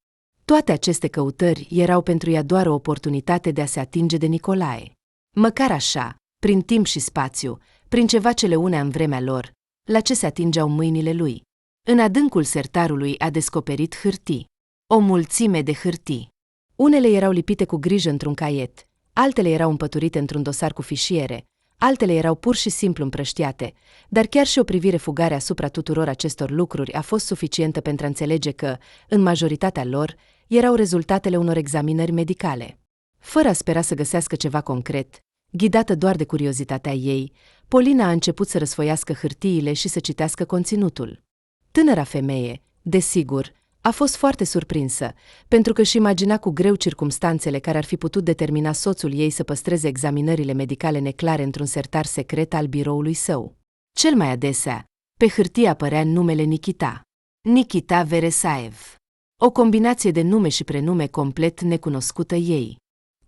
Toate aceste căutări erau pentru ea doar o oportunitate de a se atinge de Nicolae. Măcar așa, prin timp și spațiu, prin ceva ce le unea în vremea lor, la ce se atingeau mâinile lui. În adâncul sertarului a descoperit hârtii. O mulțime de hârtii. Unele erau lipite cu grijă într-un caiet, altele erau împăturite într-un dosar cu fișiere, altele erau pur și simplu împrăștiate, dar chiar și o privire fugare asupra tuturor acestor lucruri a fost suficientă pentru a înțelege că, în majoritatea lor, erau rezultatele unor examinări medicale. Fără a spera să găsească ceva concret, ghidată doar de curiozitatea ei, Polina a început să răsfoiască hârtiile și să citească conținutul. Tânăra femeie, desigur, a fost foarte surprinsă, pentru că își imagina cu greu circumstanțele care ar fi putut determina soțul ei să păstreze examinările medicale neclare într-un sertar secret al biroului său. Cel mai adesea, pe hârtie apărea numele Nikita. Nikita Veresaev. O combinație de nume și prenume complet necunoscută ei.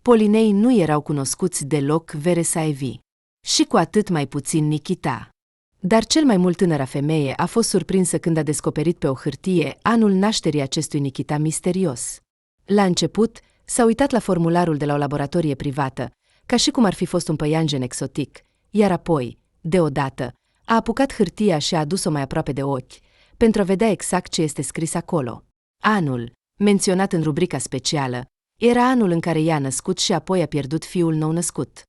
Polinei nu erau cunoscuți deloc Veresaevi. Și cu atât mai puțin Nikita. Dar cel mai mult tânăra femeie a fost surprinsă când a descoperit pe o hârtie anul nașterii acestui Nikita misterios. La început, s-a uitat la formularul de la o laboratorie privată, ca și cum ar fi fost un păianjen exotic, iar apoi, deodată, a apucat hârtia și a adus-o mai aproape de ochi, pentru a vedea exact ce este scris acolo. Anul, menționat în rubrica specială, era anul în care ea a născut și apoi a pierdut fiul nou-născut.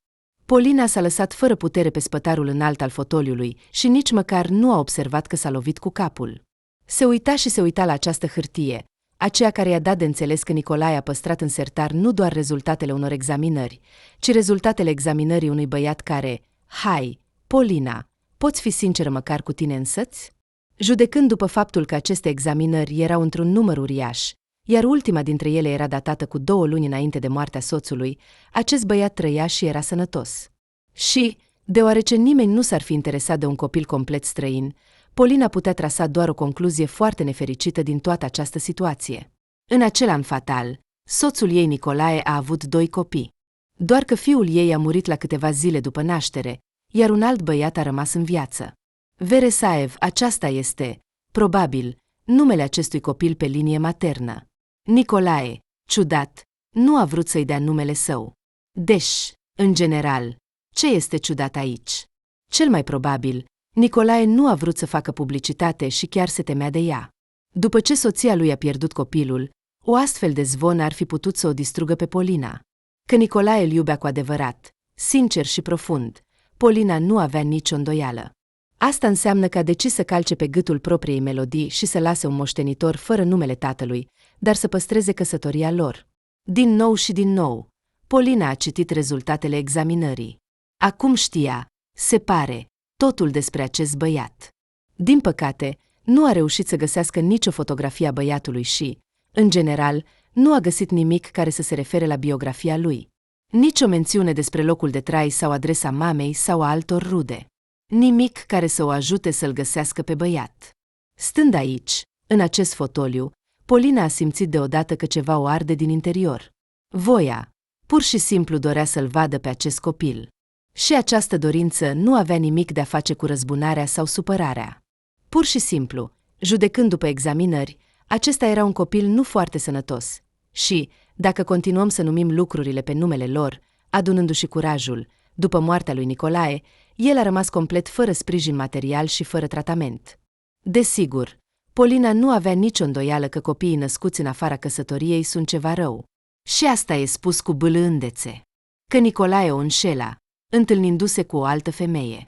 Polina s-a lăsat fără putere pe spătarul înalt al fotoliului și nici măcar nu a observat că s-a lovit cu capul. Se uita și se uita la această hârtie, aceea care i-a dat de înțeles că Nicolae a păstrat în sertar nu doar rezultatele unor examinări, ci rezultatele examinării unui băiat care, hai, Polina, poți fi sinceră măcar cu tine însăți? Judecând după faptul că aceste examinări erau într-un număr uriaș, iar ultima dintre ele era datată cu 2 luni înainte de moartea soțului, acest băiat trăia și era sănătos. Și, Deoarece nimeni nu s-ar fi interesat de un copil complet străin, Polina putea trasa doar o concluzie foarte nefericită din toată această situație. În acel an fatal, soțul ei Nicolae a avut 2 copii. Doar că fiul ei a murit la câteva zile după naștere, iar un alt băiat a rămas în viață. Veresaev, aceasta este, probabil, numele acestui copil pe linie maternă. Nicolae, ciudat, nu a vrut să-i dea numele său. Deci, în general, ce este ciudat aici? Cel mai probabil, Nicolae nu a vrut să facă publicitate și chiar se temea de ea. După ce soția lui a pierdut copilul, o astfel de zvon ar fi putut să o distrugă pe Polina. Că Nicolae îl iubea cu adevărat, sincer și profund, Polina nu avea nicio îndoială. Asta înseamnă că a decis să calce pe gâtul propriei melodii și să lase un moștenitor fără numele tatălui, dar să păstreze căsătoria lor. Din nou și din nou, Polina a citit rezultatele examinării. Acum știa, se pare, totul despre acest băiat. Din păcate, nu a reușit să găsească nicio fotografie a băiatului și, în general, nu a găsit nimic care să se refere la biografia lui. Nici o mențiune despre locul de trai sau adresa mamei sau a altor rude. Nimic care să o ajute să-l găsească pe băiat. Stând aici, în acest fotoliu, Polina a simțit deodată că ceva o arde din interior. Voia, pur și simplu dorea să-l vadă pe acest copil. Și această dorință nu avea nimic de a face cu răzbunarea sau supărarea. Pur și simplu, judecând după examinări, acesta era un copil nu foarte sănătos. Și, dacă continuăm să numim lucrurile pe numele lor, adunându-și curajul, după moartea lui Nicolae, el a rămas complet fără sprijin material și fără tratament. Desigur, Polina nu avea nicio îndoială că copiii născuți în afara căsătoriei sunt ceva rău. Și asta e spus cu bâlândețe. Că Nicolae o înșela, întâlnindu-se cu o altă femeie.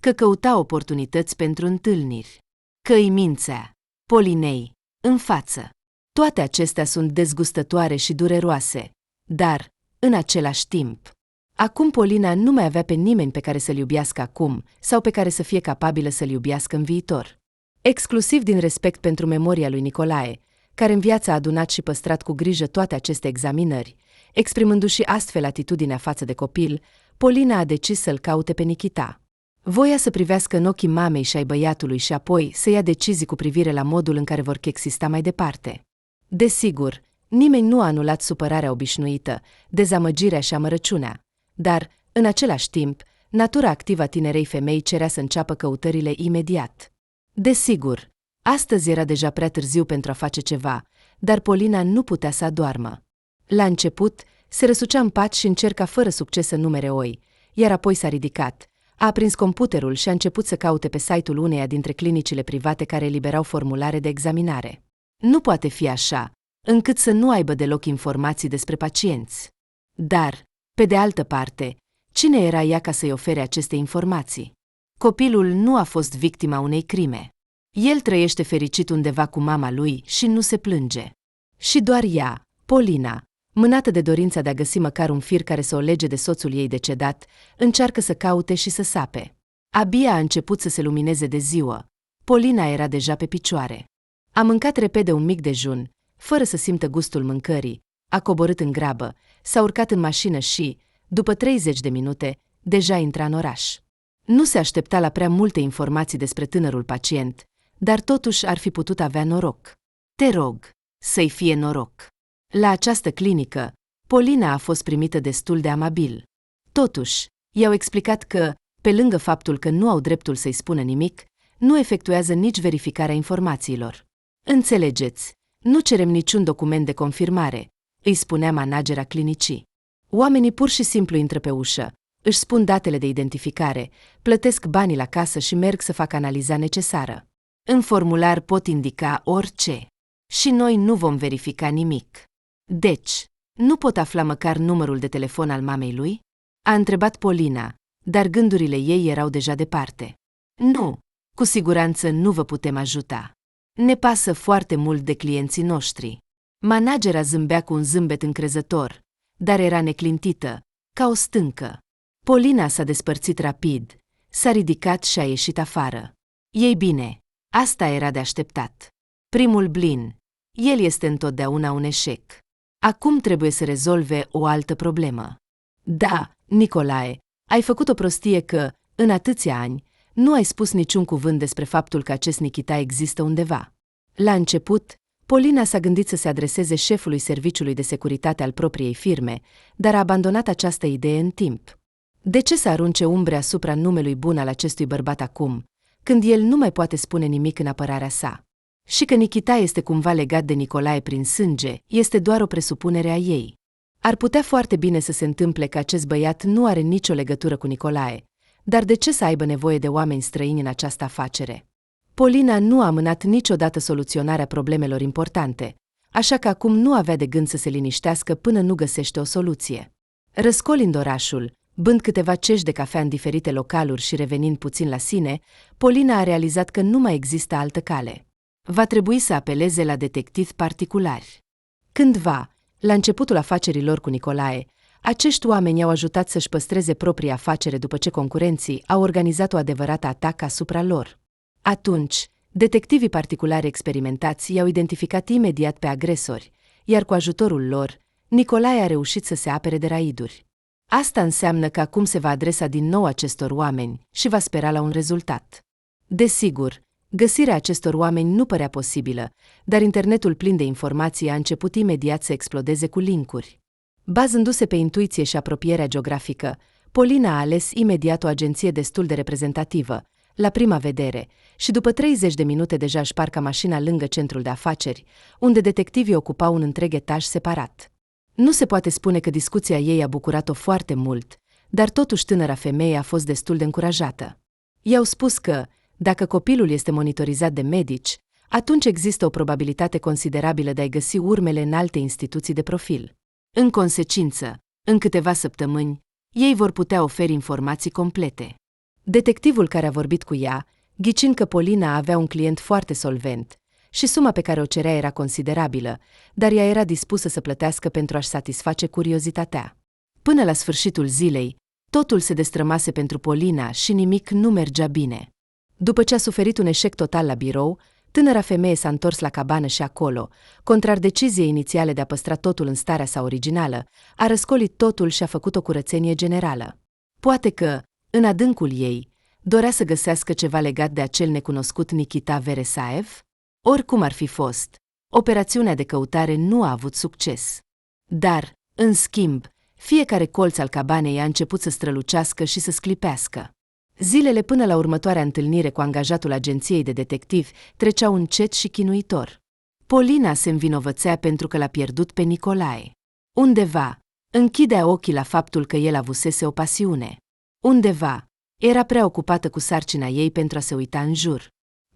Că căuta oportunități pentru întâlniri. Că îi mințea, Polinei, în față. Toate acestea sunt dezgustătoare și dureroase, dar, în același timp, acum Polina nu mai avea pe nimeni pe care să-l iubească acum sau pe care să fie capabilă să-l iubească în viitor. Exclusiv din respect pentru memoria lui Nicolae, care în viață a adunat și păstrat cu grijă toate aceste examinări, exprimându-și astfel atitudinea față de copil, Polina a decis să-l caute pe Nikita. Voia să privească în ochii mamei și ai băiatului și apoi să ia decizii cu privire la modul în care vor exista mai departe. Desigur, nimeni nu a anulat supărarea obișnuită, dezamăgirea și amărăciunea, dar, în același timp, natura activă a tinerei femei cerea să înceapă căutările imediat. Desigur, astăzi era deja prea târziu pentru a face ceva, dar Polina nu putea să adoarmă. La început, se răsucea în pat și încerca fără succes să numere oi, iar apoi s-a ridicat, a aprins computerul și a început să caute pe site-ul uneia dintre clinicile private care eliberau formulare de examinare. Nu poate fi așa, încât să nu aibă deloc informații despre pacienți. Dar, pe de altă parte, cine era ea ca să-i ofere aceste informații? Copilul nu a fost victima unei crime. El trăiește fericit undeva cu mama lui și nu se plânge. Și doar ea, Polina, mânată de dorința de a găsi măcar un fir care să o lege de soțul ei decedat, încearcă să caute și să sape. Abia a început să se lumineze de ziua. Polina era deja pe picioare. A mâncat repede un mic dejun, fără să simtă gustul mâncării, a coborât în grabă, s-a urcat în mașină și, după 30 de minute, deja intra în oraș. Nu se aștepta la prea multe informații despre tânărul pacient, dar totuși ar fi putut avea noroc. Te rog, să-i fie noroc. La această clinică, Polina a fost primită destul de amabil. Totuși, i-au explicat că, pe lângă faptul că nu au dreptul să-i spună nimic, nu efectuează nici verificarea informațiilor. Înțelegeți, nu cerem niciun document de confirmare, îi spunea managera clinicii. Oamenii pur și simplu intră pe ușă, își spun datele de identificare, plătesc banii la casă și merg să facă analiza necesară. În formular pot indica orice. Și noi nu vom verifica nimic. Deci, nu pot afla măcar numărul de telefon al mamei lui? A întrebat Polina, dar gândurile ei erau deja departe. Nu, cu siguranță nu vă putem ajuta. Ne pasă foarte mult de clienții noștri. Managera zâmbea cu un zâmbet încrezător, dar era neclintită, ca o stâncă. Polina s-a despărțit rapid, s-a ridicat și a ieșit afară. Ei bine, asta era de așteptat. Primul blin, el este întotdeauna un eșec. Acum trebuie să rezolve o altă problemă. Da, Nicolae, ai făcut o prostie că, în atâția ani, nu ai spus niciun cuvânt despre faptul că acest Nikita există undeva. La început, Polina s-a gândit să se adreseze șefului serviciului de securitate al propriei firme, dar a abandonat această idee în timp. De ce să arunce umbre asupra numelui bun al acestui bărbat acum, când el nu mai poate spune nimic în apărarea sa? Și că Nikita este cumva legat de Nicolae prin sânge, este doar o presupunere a ei. Ar putea foarte bine să se întâmple că acest băiat nu are nicio legătură cu Nicolae, dar de ce să aibă nevoie de oameni străini în această afacere? Polina nu a amânat niciodată soluționarea problemelor importante, așa că acum nu avea de gând să se liniștească până nu găsește o soluție. Răscolind orașul, bând câteva cești de cafea în diferite localuri și revenind puțin la sine, Polina a realizat că nu mai există altă cale. Va trebui să apeleze la detectivi particulari. Cândva, la începutul afacerilor cu Nicolae, acești oameni au ajutat să-și păstreze propria afacere după ce concurenții au organizat o adevărată atac asupra lor. Atunci, detectivii particulari experimentați i-au identificat imediat pe agresori, iar cu ajutorul lor, Nicolae a reușit să se apere de raiduri. Asta înseamnă că acum se va adresa din nou acestor oameni și va spera la un rezultat. Desigur, găsirea acestor oameni nu părea posibilă, dar internetul plin de informații a început imediat să explodeze cu linkuri. Bazându-se pe intuiție și apropierea geografică, Polina a ales imediat o agenție destul de reprezentativă, la prima vedere, și după 30 de minute deja își parca mașina lângă centrul de afaceri, unde detectivii ocupau un întreg etaj separat. Nu se poate spune că discuția ei a bucurat-o foarte mult, dar totuși tânăra femeie a fost destul de încurajată. I-au spus că, dacă copilul este monitorizat de medici, atunci există o probabilitate considerabilă de a-i găsi urmele în alte instituții de profil. În consecință, în câteva săptămâni, ei vor putea oferi informații complete. Detectivul care a vorbit cu ea, ghicind că Polina avea un client foarte solvent și suma pe care o cerea era considerabilă, dar ea era dispusă să plătească pentru a-și satisface curiozitatea. Până la sfârșitul zilei, totul se destrămase pentru Polina și nimic nu mergea bine. După ce a suferit un eșec total la birou, tânăra femeie s-a întors la cabană și acolo, contrar deciziei inițiale de a păstra totul în starea sa originală, a răscolit totul și a făcut o curățenie generală. Poate că, în adâncul ei, dorea să găsească ceva legat de acel necunoscut Nikita Veresaev? Oricum ar fi fost, operațiunea de căutare nu a avut succes. Dar, în schimb, fiecare colț al cabanei a început să strălucească și să sclipească. Zilele până la următoarea întâlnire cu angajatul agenției de detectivi treceau încet și chinuitor. Polina se învinovățea pentru că l-a pierdut pe Nicolae. Undeva, închidea ochii la faptul că el avusese o pasiune. Undeva, era prea ocupată cu sarcina ei pentru a se uita în jur.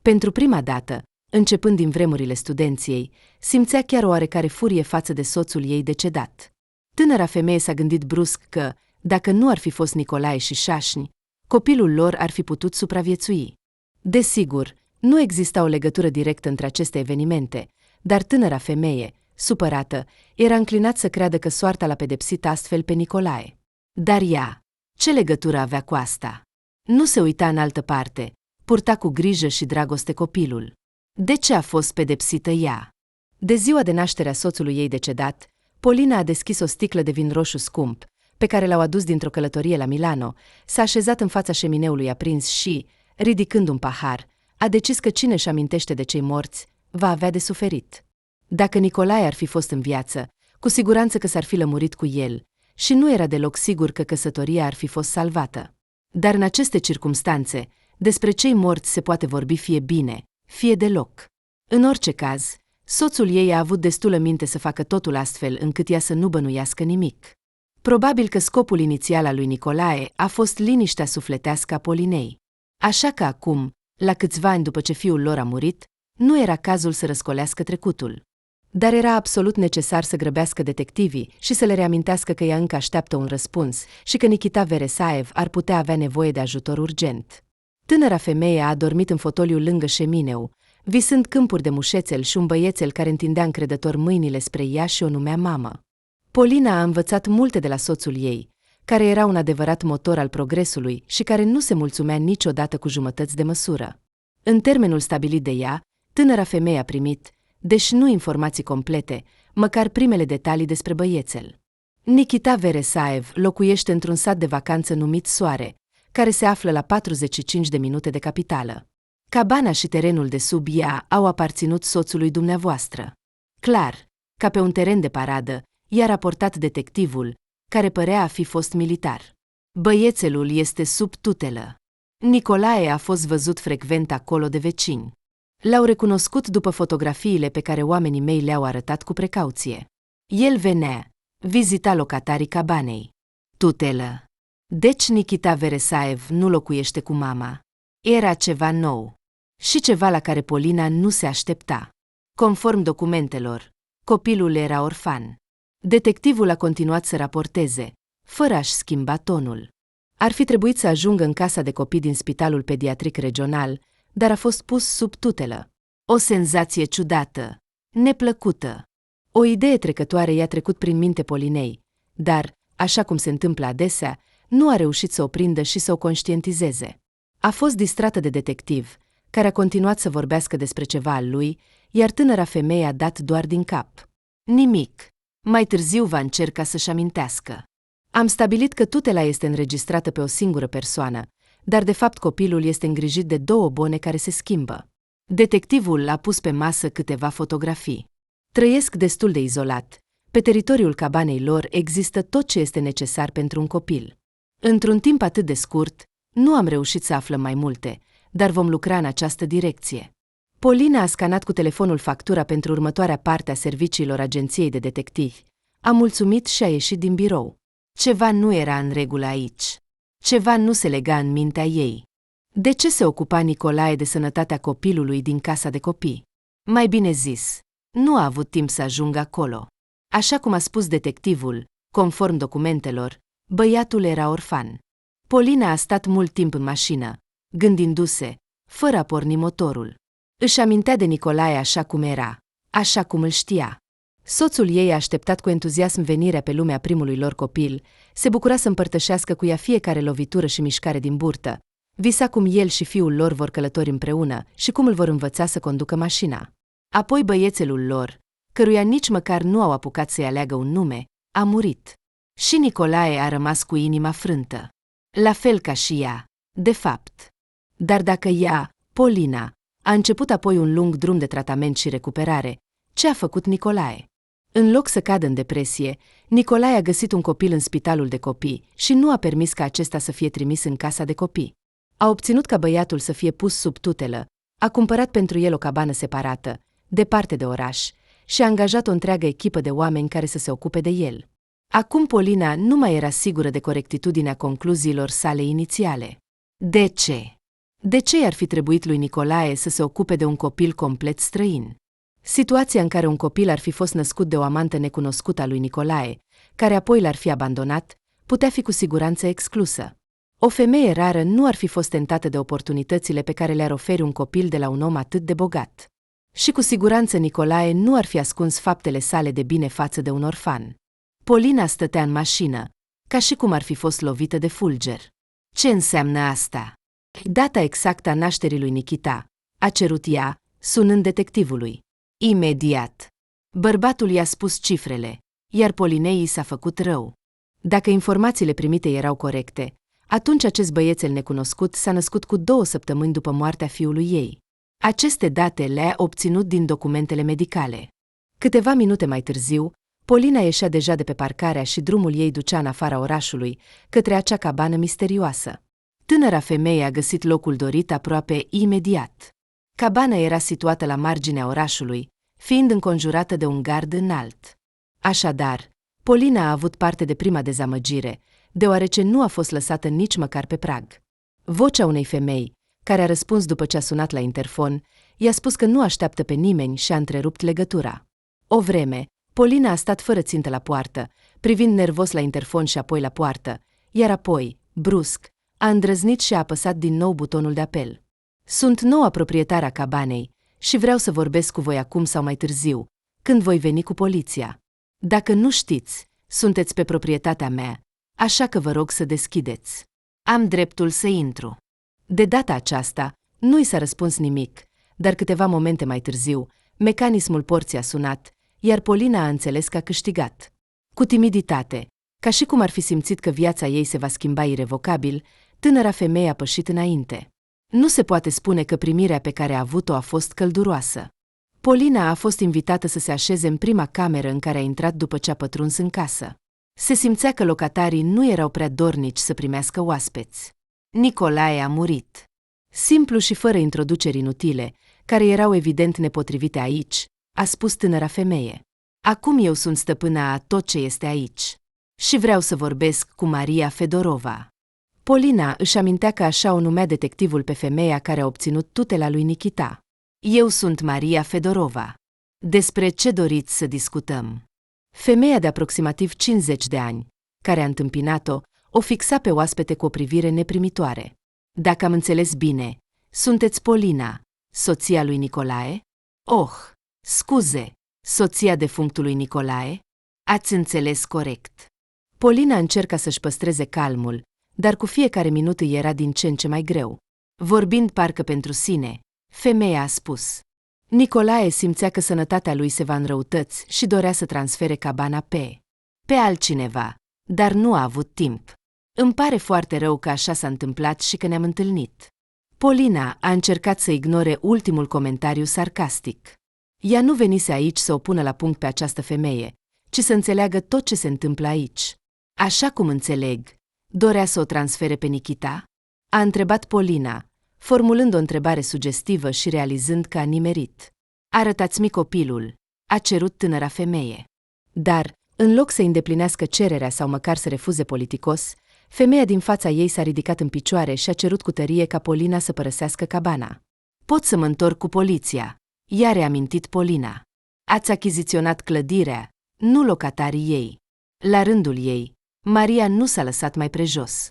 Pentru prima dată, începând din vremurile studenției, simțea chiar o oarecare furie față de soțul ei decedat. Tânăra femeie s-a gândit brusc că, dacă nu ar fi fost Nicolae și Șașni, copilul lor ar fi putut supraviețui. Desigur, nu exista o legătură directă între aceste evenimente, dar tânăra femeie, supărată, era înclinat să creadă că soarta l-a pedepsit astfel pe Nicolae. Dar ea, ce legătură avea cu asta? Nu se uita în altă parte, purta cu grijă și dragoste copilul. De ce a fost pedepsită ea? De ziua de naștere a soțului ei decedat, Polina a deschis o sticlă de vin roșu scump, pe care l-au adus dintr-o călătorie la Milano, s-a așezat în fața șemineului aprins și, ridicând un pahar, a decis că cine își amintește de cei morți va avea de suferit. Dacă Nicolae ar fi fost în viață, cu siguranță că s-ar fi lămurit cu el, și nu era deloc sigur că căsătoria ar fi fost salvată. Dar în aceste circumstanțe, despre cei morți se poate vorbi fie bine, fie deloc. În orice caz, soțul ei a avut destulă minte să facă totul astfel încât ea să nu bănuiască nimic. Probabil că scopul inițial al lui Nicolae a fost liniștea sufletească a Polinei. Așa că acum, la câțiva ani după ce fiul lor a murit, nu era cazul să răscolească trecutul. Dar era absolut necesar să grăbească detectivii și să le reamintească că ea încă așteaptă un răspuns și că Nikita Veresaev ar putea avea nevoie de ajutor urgent. Tânăra femeie a adormit în fotoliu lângă șemineu, visând câmpuri de mușețel și un băiețel care întindea încrezător mâinile spre ea și o numea mamă. Polina a învățat multe de la soțul ei, care era un adevărat motor al progresului și care nu se mulțumea niciodată cu jumătăți de măsură. În termenul stabilit de ea, tânăra femeie a primit, deși nu informații complete, măcar primele detalii despre băiețel. Nikita Veresaev locuiește într-un sat de vacanță numit Soare, care se află la 45 de minute de capitală. Cabana și terenul de sub ea au aparținut soțului dumneavoastră. Clar, ca pe un teren de paradă, i-a raportat detectivul, care părea a fi fost militar. Băiețelul este sub tutelă. Nicolae a fost văzut frecvent acolo de vecini. L-au recunoscut după fotografiile pe care oamenii mei le-au arătat cu precauție. El venea, vizita locatarii cabanei. Tutelă. Deci Nikita Veresaev nu locuiește cu mama. Era ceva nou. Și ceva la care Polina nu se aștepta. Conform documentelor, copilul era orfan. Detectivul a continuat să raporteze, fără a-și schimba tonul. Ar fi trebuit să ajungă în casa de copii din Spitalul Pediatric Regional, dar a fost pus sub tutelă. O senzație ciudată, neplăcută. O idee trecătoare i-a trecut prin minte Polinei, dar, așa cum se întâmplă adesea, nu a reușit să o prindă și să o conștientizeze. A fost distrată de detectiv, care a continuat să vorbească despre ceva al lui, iar tânăra femeie a dat doar din cap. Nimic. Mai târziu va încerca să-și amintească. Am stabilit că tutela este înregistrată pe o singură persoană, dar de fapt copilul este îngrijit de două bone care se schimbă. Detectivul a pus pe masă câteva fotografii. Trăiesc destul de izolat. Pe teritoriul cabanei lor există tot ce este necesar pentru un copil. Într-un timp atât de scurt, nu am reușit să aflăm mai multe, dar vom lucra în această direcție. Polina a scanat cu telefonul factura pentru următoarea parte a serviciilor agenției de detectivi. A mulțumit și a ieșit din birou. Ceva nu era în regulă aici. Ceva nu se lega în mintea ei. De ce se ocupa Nicolae de sănătatea copilului din casa de copii? Mai bine zis, nu a avut timp să ajungă acolo. Așa cum a spus detectivul, conform documentelor, băiatul era orfan. Polina a stat mult timp în mașină, gândindu-se, fără a porni motorul. Își amintea de Nicolae așa cum era, așa cum îl știa. Soțul ei a așteptat cu entuziasm venirea pe lume a primului lor copil, se bucura să împărtășească cu ea fiecare lovitură și mișcare din burtă, visa cum el și fiul lor vor călători împreună și cum îl vor învăța să conducă mașina. Apoi băiețelul lor, căruia nici măcar nu au apucat să-i aleagă un nume, a murit. Și Nicolae a rămas cu inima frântă. La fel ca și ea, de fapt. Dar dacă ea, Polina, a început apoi un lung drum de tratament și recuperare, ce a făcut Nicolae? În loc să cadă în depresie, Nicolae a găsit un copil în spitalul de copii și nu a permis ca acesta să fie trimis în casa de copii. A obținut ca băiatul să fie pus sub tutelă, a cumpărat pentru el o cabană separată, departe de oraș, și a angajat o întreagă echipă de oameni care să se ocupe de el. Acum Polina nu mai era sigură de corectitudinea concluziilor sale inițiale. De ce? De ce i-ar fi trebuit lui Nicolae să se ocupe de un copil complet străin? Situația în care un copil ar fi fost născut de o amantă necunoscută a lui Nicolae, care apoi l-ar fi abandonat, putea fi cu siguranță exclusă. O femeie rară nu ar fi fost tentată de oportunitățile pe care le-ar oferi un copil de la un om atât de bogat. Și cu siguranță Nicolae nu ar fi ascuns faptele sale de bine față de un orfan. Polina stătea în mașină, ca și cum ar fi fost lovită de fulger. Ce înseamnă asta? Data exactă a nașterii lui Nikita, a cerut ea, sunând detectivului. Imediat. Bărbatul i-a spus cifrele, iar Polinei i s-a făcut rău. Dacă informațiile primite erau corecte, atunci acest băiețel necunoscut s-a născut cu 2 săptămâni după moartea fiului ei. Aceste date le-a obținut din documentele medicale. Câteva minute mai târziu, Polina ieșea deja de pe parcarea și drumul ei ducea în afara orașului, către acea cabană misterioasă. Tânăra femeie a găsit locul dorit aproape imediat. Cabana era situată la marginea orașului, fiind înconjurată de un gard înalt. Așadar, Polina a avut parte de prima dezamăgire, deoarece nu a fost lăsată nici măcar pe prag. Vocea unei femei, care a răspuns după ce a sunat la interfon, i-a spus că nu așteaptă pe nimeni și a întrerupt legătura. O vreme, Polina a stat fără țintă la poartă, privind nervos la interfon și apoi la poartă, iar apoi, brusc, a îndrăznit și a apăsat din nou butonul de apel. Sunt noua proprietară a cabanei și vreau să vorbesc cu voi acum sau mai târziu, când voi veni cu poliția. Dacă nu știți, sunteți pe proprietatea mea, așa că vă rog să deschideți. Am dreptul să intru. De data aceasta, nu i s-a răspuns nimic, dar câteva momente mai târziu, mecanismul porții a sunat, iar Polina a înțeles că a câștigat. Cu timiditate, ca și cum ar fi simțit că viața ei se va schimba irevocabil, tânăra femeie a pășit înainte. Nu se poate spune că primirea pe care a avut-o a fost călduroasă. Polina a fost invitată să se așeze în prima cameră în care a intrat după ce a pătruns în casă. Se simțea că locatarii nu erau prea dornici să primească oaspeți. Nicolae a murit. Simplu și fără introduceri inutile, care erau evident nepotrivite aici, a spus tânăra femeie. Acum eu sunt stăpâna a tot ce este aici. Și vreau să vorbesc cu Maria Fedorova. Polina își amintea că așa o numea detectivul pe femeia care a obținut tutela lui Nikita. Eu sunt Maria Fedorova. Despre ce doriți să discutăm? Femeia de aproximativ 50 de ani, care a întâmpinat-o, o fixa pe oaspete cu o privire neprimitoare. Dacă am înțeles bine, sunteți Polina, soția lui Nicolae? Oh, scuze, soția defunctului Nicolae? Ați înțeles corect. Polina încerca să-și păstreze calmul, dar cu fiecare minut îi era din ce în ce mai greu. Vorbind parcă pentru sine, femeia a spus. Nicolae simțea că sănătatea lui se va înrăutăți și dorea să transfere cabana pe altcineva, dar nu a avut timp. Îmi pare foarte rău că așa s-a întâmplat și că ne-am întâlnit. Polina a încercat să ignore ultimul comentariu sarcastic. Ea nu venise aici să o pună la punct pe această femeie, ci să înțeleagă tot ce se întâmplă aici. Așa cum înțeleg, dorea să o transfere pe Nikita? A întrebat Polina, formulând o întrebare sugestivă și realizând că a nimerit. Arătați-mi copilul, a cerut tânăra femeie. Dar, în loc să îndeplinească cererea sau măcar să refuze politicos, femeia din fața ei s-a ridicat în picioare și a cerut cu tărie ca Polina să părăsească cabana. Pot să mă întorc cu poliția, i-a reamintit Polina. Ați achiziționat clădirea, nu locatarii ei. La rândul ei, Maria nu s-a lăsat mai prejos.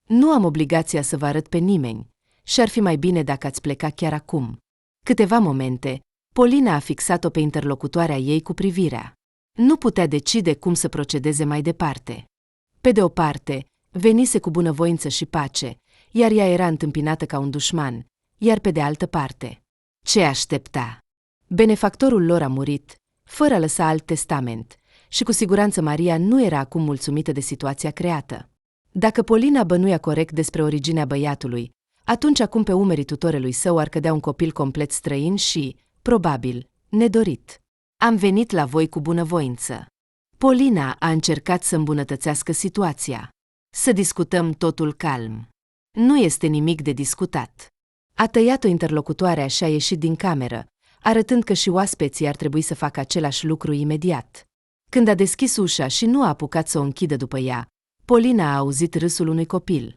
Nu am obligația să vă arăt pe nimeni și ar fi mai bine dacă ați pleca chiar acum. Câteva momente, Polina a fixat-o pe interlocutoarea ei cu privirea. Nu putea decide cum să procedeze mai departe. Pe de o parte, venise cu bunăvoință și pace, iar ea era întâmpinată ca un dușman, iar pe de altă parte, ce aștepta? Benefactorul lor a murit, fără a lăsa alt testament, și cu siguranță Maria nu era acum mulțumită de situația creată. Dacă Polina bănuia corect despre originea băiatului, atunci acum pe umerii tutorelui său ar cădea un copil complet străin și, probabil, nedorit. Am venit la voi cu bunăvoință. Polina a încercat să îmbunătățească situația. Să discutăm totul calm. Nu este nimic de discutat. A tăiat-o interlocutoarea și a ieșit din cameră, arătând că și oaspeții ar trebui să facă același lucru imediat. Când a deschis ușa și nu a apucat să o închidă după ea, Polina a auzit râsul unui copil.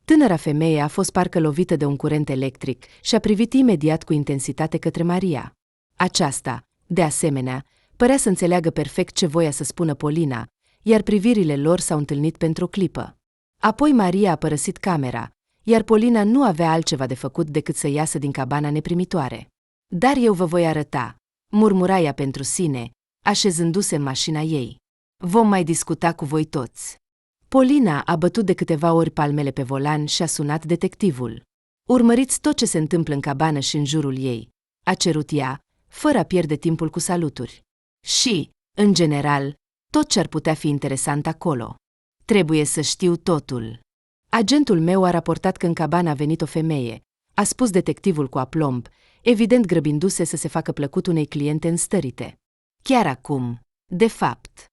Tânăra femeie a fost parcă lovită de un curent electric și a privit imediat cu intensitate către Maria. Aceasta, de asemenea, părea să înțeleagă perfect ce voia să spună Polina, iar privirile lor s-au întâlnit pentru o clipă. Apoi Maria a părăsit camera, iar Polina nu avea altceva de făcut decât să iasă din cabana neprimitoare. Dar eu vă voi arăta, murmura ea pentru sine, așezându-se în mașina ei. Vom mai discuta cu voi toți. Polina a bătut de câteva ori palmele pe volan și a sunat detectivul. Urmăriți tot ce se întâmplă în cabană și în jurul ei, a cerut ea, fără a pierde timpul cu saluturi. Și, în general, tot ce ar putea fi interesant acolo. Trebuie să știu totul. Agentul meu a raportat că în cabană a venit o femeie, a spus detectivul cu aplomb, evident grăbindu-se să se facă plăcut unei cliente înstărite. Chiar acum, de fapt.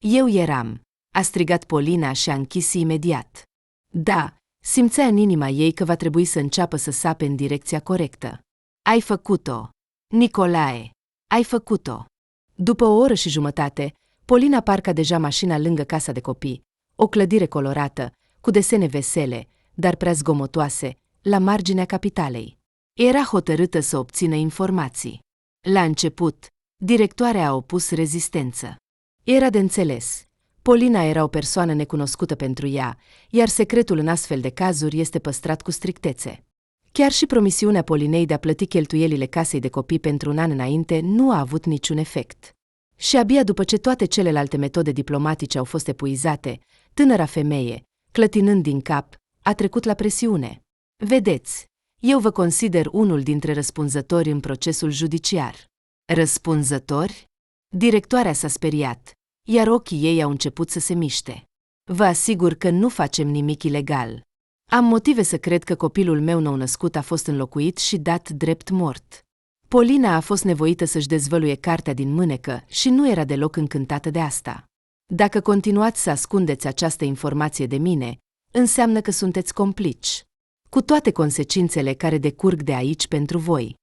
Eu eram, a strigat Polina și a închis imediat. Da, simțea în inima ei că va trebui să înceapă să sape în direcția corectă. Ai făcut-o. Nicolae, ai făcut-o. După o oră și jumătate, Polina parca deja mașina lângă casa de copii, o clădire colorată, cu desene vesele, dar prea zgomotoase, la marginea capitalei. Era hotărâtă să obțină informații. La început, directoarea a opus rezistență. Era de înțeles. Polina era o persoană necunoscută pentru ea, iar secretul în astfel de cazuri este păstrat cu strictețe. Chiar și promisiunea Polinei de a plăti cheltuielile casei de copii pentru un an înainte nu a avut niciun efect. Și abia după ce toate celelalte metode diplomatice au fost epuizate, tânăra femeie, clătinând din cap, a trecut la presiune. Vedeți, eu vă consider unul dintre răspunzători în procesul judiciar. Răspunzători? Directoarea s-a speriat, iar ochii ei au început să se miște. Vă asigur că nu facem nimic ilegal. Am motive să cred că copilul meu nou-născut a fost înlocuit și dat drept mort. Polina a fost nevoită să-și dezvăluie cartea din mânecă și nu era deloc încântată de asta. Dacă continuați să ascundeți această informație de mine, înseamnă că sunteți complici, cu toate consecințele care decurg de aici pentru voi.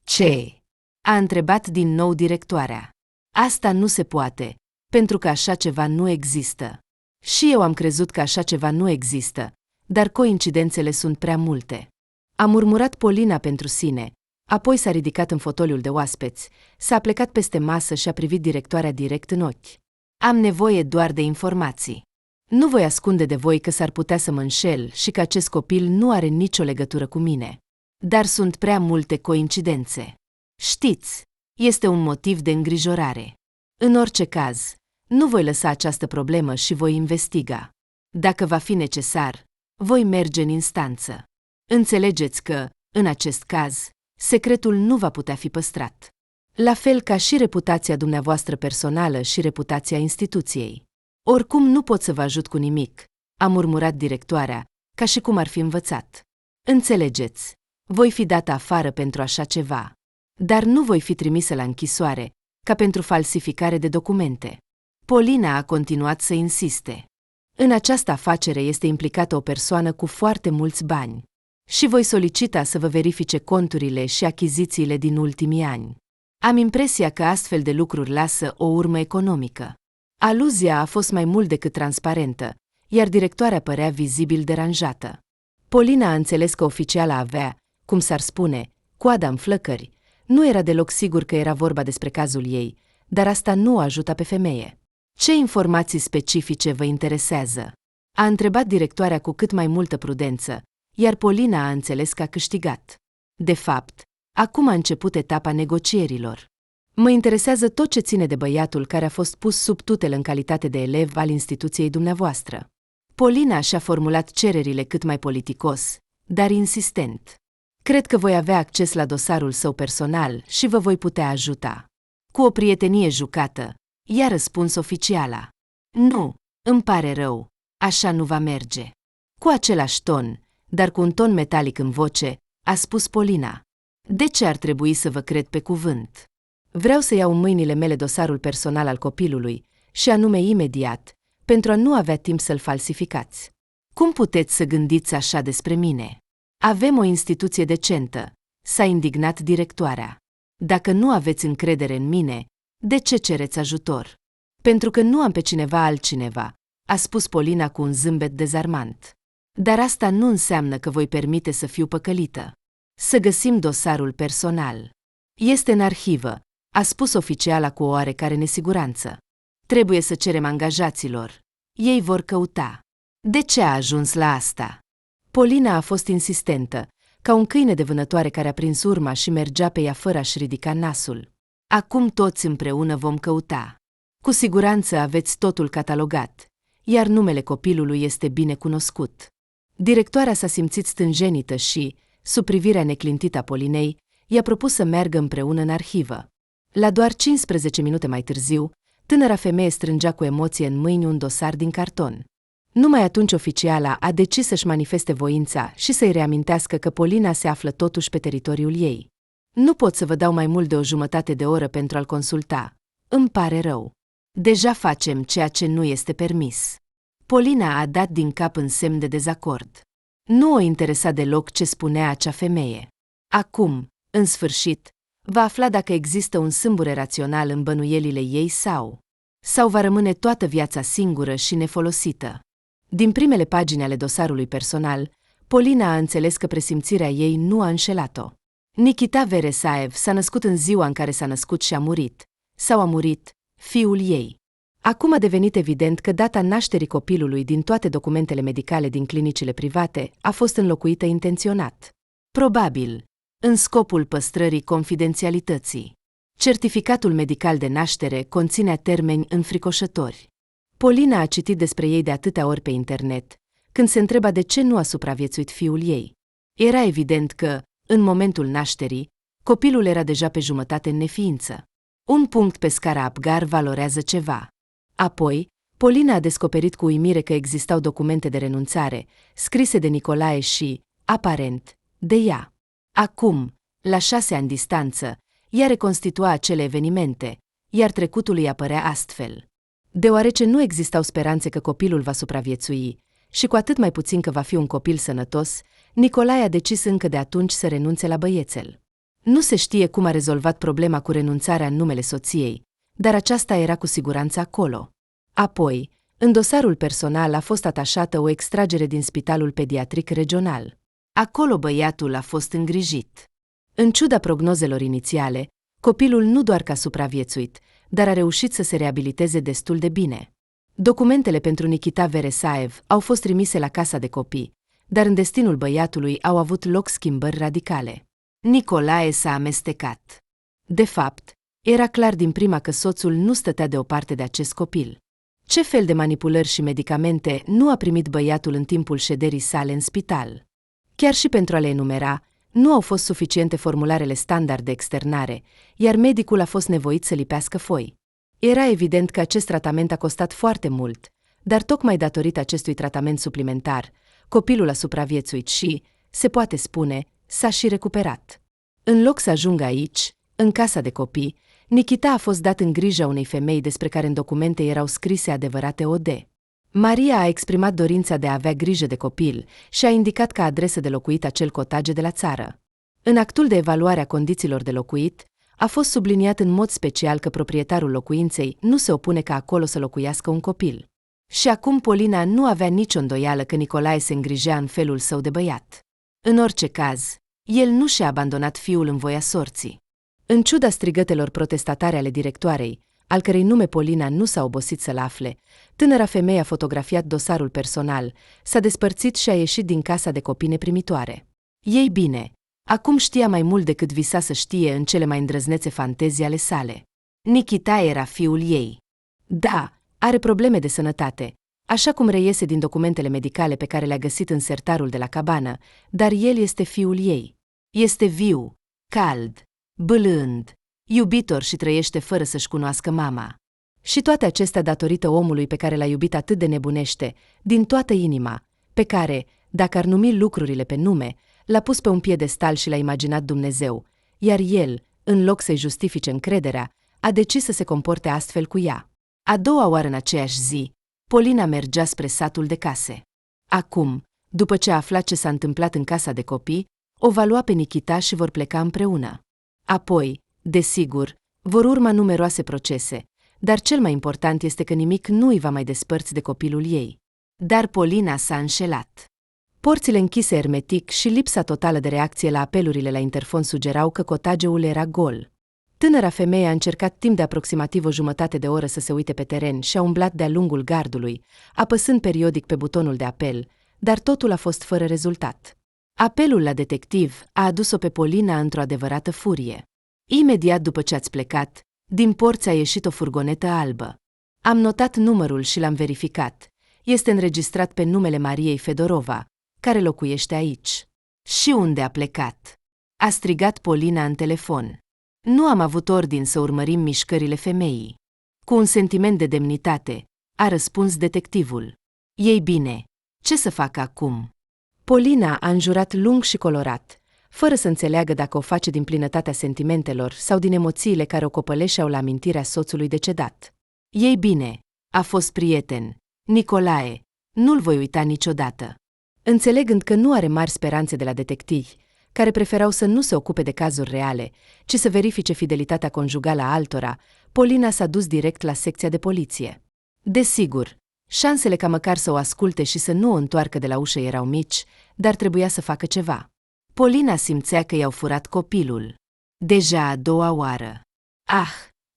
Ce? A întrebat din nou directoarea. Asta nu se poate, pentru că așa ceva nu există. Și eu am crezut că așa ceva nu există, dar coincidențele sunt prea multe. A murmurat Polina pentru sine, apoi s-a ridicat în fotoliul de oaspeți, s-a plecat peste masă și a privit directoarea direct în ochi. Am nevoie doar de informații. Nu voi ascunde de voi că s-ar putea să mă înșel și că acest copil nu are nicio legătură cu mine. Dar sunt prea multe coincidențe. Știți, este un motiv de îngrijorare. În orice caz, nu voi lăsa această problemă și voi investiga. Dacă va fi necesar, voi merge în instanță. Înțelegeți că, în acest caz, secretul nu va putea fi păstrat. La fel ca și reputația dumneavoastră personală și reputația instituției. Oricum nu pot să vă ajut cu nimic, a murmurat directoarea, ca și cum ar fi învățat. Înțelegeți, voi fi dată afară pentru așa ceva. Dar nu voi fi trimisă la închisoare, ca pentru falsificare de documente. Polina a continuat să insiste. În această afacere este implicată o persoană cu foarte mulți bani. Și voi solicita să vă verifice conturile și achizițiile din ultimii ani. Am impresia că astfel de lucruri lasă o urmă economică. Aluzia a fost mai mult decât transparentă, iar directoarea părea vizibil deranjată. Polina a înțeles că oficiala avea, cum s-ar spune, coada în flăcări. Nu era deloc sigur că era vorba despre cazul ei, dar asta nu o ajută pe femeie. Ce informații specifice vă interesează? A întrebat directoarea cu cât mai multă prudență, iar Polina a înțeles că a câștigat. De fapt, acum a început etapa negocierilor. Mă interesează tot ce ține de băiatul care a fost pus sub tutelă în calitate de elev al instituției dumneavoastră. Polina și-a formulat cererile cât mai politicos, dar insistent. Cred că voi avea acces la dosarul său personal și vă voi putea ajuta. Cu o prietenie jucată, i-a răspuns oficiala. Nu, îmi pare rău, așa nu va merge. Cu același ton, dar cu un ton metalic în voce, a spus Polina. De ce ar trebui să vă cred pe cuvânt? Vreau să iau în mâinile mele dosarul personal al copilului, și anume imediat, pentru a nu avea timp să-l falsificați. Cum puteți să gândiți așa despre mine? Avem o instituție decentă, s-a indignat directoarea. Dacă nu aveți încredere în mine, de ce cereți ajutor? Pentru că nu am pe cineva altcineva, a spus Polina cu un zâmbet dezarmant. Dar asta nu înseamnă că voi permite să fiu păcălită. Să găsim dosarul personal. Este în arhivă, a spus oficiala cu o oarecare nesiguranță. Trebuie să cerem angajaților. Ei vor căuta. De ce a ajuns la asta? Polina a fost insistentă, ca un câine de vânătoare care a prins urma și mergea pe ea fără a-și ridica nasul. Acum toți împreună vom căuta. Cu siguranță aveți totul catalogat, iar numele copilului este bine cunoscut. Directoarea s-a simțit stânjenită și, sub privirea neclintită a Polinei, i-a propus să meargă împreună în arhivă. La doar 15 minute mai târziu, tânăra femeie strângea cu emoție în mâini un dosar din carton. Numai atunci oficiala a decis să-și manifeste voința și să-i reamintească că Polina se află totuși pe teritoriul ei. Nu pot să vă dau mai mult de o jumătate de oră pentru a-l consulta. Îmi pare rău. Deja facem ceea ce nu este permis. Polina a dat din cap în semn de dezacord. Nu o interesa deloc ce spunea acea femeie. Acum, în sfârșit, va afla dacă există un sâmbure rațional în bănuielile ei sau va rămâne toată viața singură și nefolosită. Din primele pagini ale dosarului personal, Polina a înțeles că presimțirea ei nu a înșelat-o. Nikita Veresaev s-a născut în ziua în care s-a născut și a murit, sau a murit fiul ei. Acum a devenit evident că data nașterii copilului din toate documentele medicale din clinicile private a fost înlocuită intenționat. Probabil, în scopul păstrării confidențialității. Certificatul medical de naștere conținea termeni înfricoșători. Polina a citit despre ei de atâtea ori pe internet, când se întreba de ce nu a supraviețuit fiul ei. Era evident că, în momentul nașterii, copilul era deja pe jumătate în neființă. Un punct pe scara Apgar valorează ceva. Apoi, Polina a descoperit cu uimire că existau documente de renunțare, scrise de Nicolae și, aparent, de ea. Acum, la 6 ani distanță, ea reconstitua acele evenimente, iar trecutul îi apărea astfel. Deoarece nu existau speranțe că copilul va supraviețui, și cu atât mai puțin că va fi un copil sănătos, Nicolae a decis încă de atunci să renunțe la băiețel. Nu se știe cum a rezolvat problema cu renunțarea în numele soției, dar aceasta era cu siguranță acolo. Apoi, în dosarul personal a fost atașată o extragere din Spitalul Pediatric Regional. Acolo băiatul a fost îngrijit. În ciuda prognozelor inițiale, copilul nu doar că a supraviețuit, dar a reușit să se reabiliteze destul de bine. Documentele pentru Nikita Veresaev au fost trimise la casa de copii, dar în destinul băiatului au avut loc schimbări radicale. Nicolae s-a amestecat. De fapt, era clar din prima că soțul nu stătea deoparte de acest copil. Ce fel de manipulări și medicamente nu a primit băiatul în timpul șederii sale în spital? Chiar și pentru a le enumera, nu au fost suficiente formularele standard de externare, iar medicul a fost nevoit să lipească foi. Era evident că acest tratament a costat foarte mult, dar tocmai datorită acestui tratament suplimentar, copilul a supraviețuit și, se poate spune, s-a și recuperat. În loc să ajungă aici, în casa de copii, Nikita a fost dat în grija unei femei despre care în documente erau scrise adevărate ode. Maria a exprimat dorința de a avea grijă de copil și a indicat ca adresă de locuit acel cotage de la țară. În actul de evaluare a condițiilor de locuit, a fost subliniat în mod special că proprietarul locuinței nu se opune ca acolo să locuiască un copil. Și acum Polina nu avea nicio îndoială că Nicolae se îngrijea în felul său de băiat. În orice caz, el nu și-a abandonat fiul în voia sorții. În ciuda strigătelor protestatare ale directoarei, al cărei nume Polina nu s-a obosit să-l afle, tânăra femeie a fotografiat dosarul personal, s-a despărțit și a ieșit din casa de copii neprimitoare. Ei bine, acum știa mai mult decât visa să știe în cele mai îndrăznețe fantezii ale sale. Nikita era fiul ei. Da, are probleme de sănătate, așa cum reiese din documentele medicale pe care le-a găsit în sertarul de la cabană, dar el este fiul ei. Este viu, cald, bâlând, iubitor și trăiește fără să-și cunoască mama. Și toate acestea datorită omului pe care l-a iubit atât de nebunește, din toată inima, pe care, dacă ar numi lucrurile pe nume, l-a pus pe un piedestal și l-a imaginat Dumnezeu, iar el, în loc să-i justifice încrederea, a decis să se comporte astfel cu ea. A doua oară în aceeași zi, Polina mergea spre satul de case. Acum, după ce a aflat ce s-a întâmplat în casa de copii, o va lua pe Nikita și vor pleca împreună. Apoi, desigur, vor urma numeroase procese, dar cel mai important este că nimic nu îi va mai despărți de copilul ei. Dar Polina s-a înșelat. Porțile închise hermetic și lipsa totală de reacție la apelurile la interfon sugerau că cotageul era gol. Tânăra femeie a încercat timp de aproximativ o jumătate de oră să se uite pe teren și a umblat de-a lungul gardului, apăsând periodic pe butonul de apel, dar totul a fost fără rezultat. Apelul la detectiv a adus-o pe Polina într-o adevărată furie. Imediat după ce ați plecat, din porți a ieșit o furgonetă albă. Am notat numărul și l-am verificat. Este înregistrat pe numele Mariei Fedorova, care locuiește aici. Și unde a plecat? A strigat Polina în telefon. Nu am avut ordin să urmărim mișcările femeii. Cu un sentiment de demnitate, a răspuns detectivul. Ei bine, ce să fac acum? Polina a înjurat lung și colorat, fără să înțeleagă dacă o face din plinătatea sentimentelor sau din emoțiile care o copăleșeau la amintirea soțului decedat. Ei bine, a fost prieten, Nicolae, nu-l voi uita niciodată. Înțelegând că nu are mari speranțe de la detectivi, care preferau să nu se ocupe de cazuri reale, ci să verifice fidelitatea conjugală a altora, Polina s-a dus direct la secția de poliție. Desigur, șansele ca măcar să o asculte și să nu o întoarcă de la ușă erau mici, dar trebuia să facă ceva. Polina simțea că i-au furat copilul. Deja a doua oară.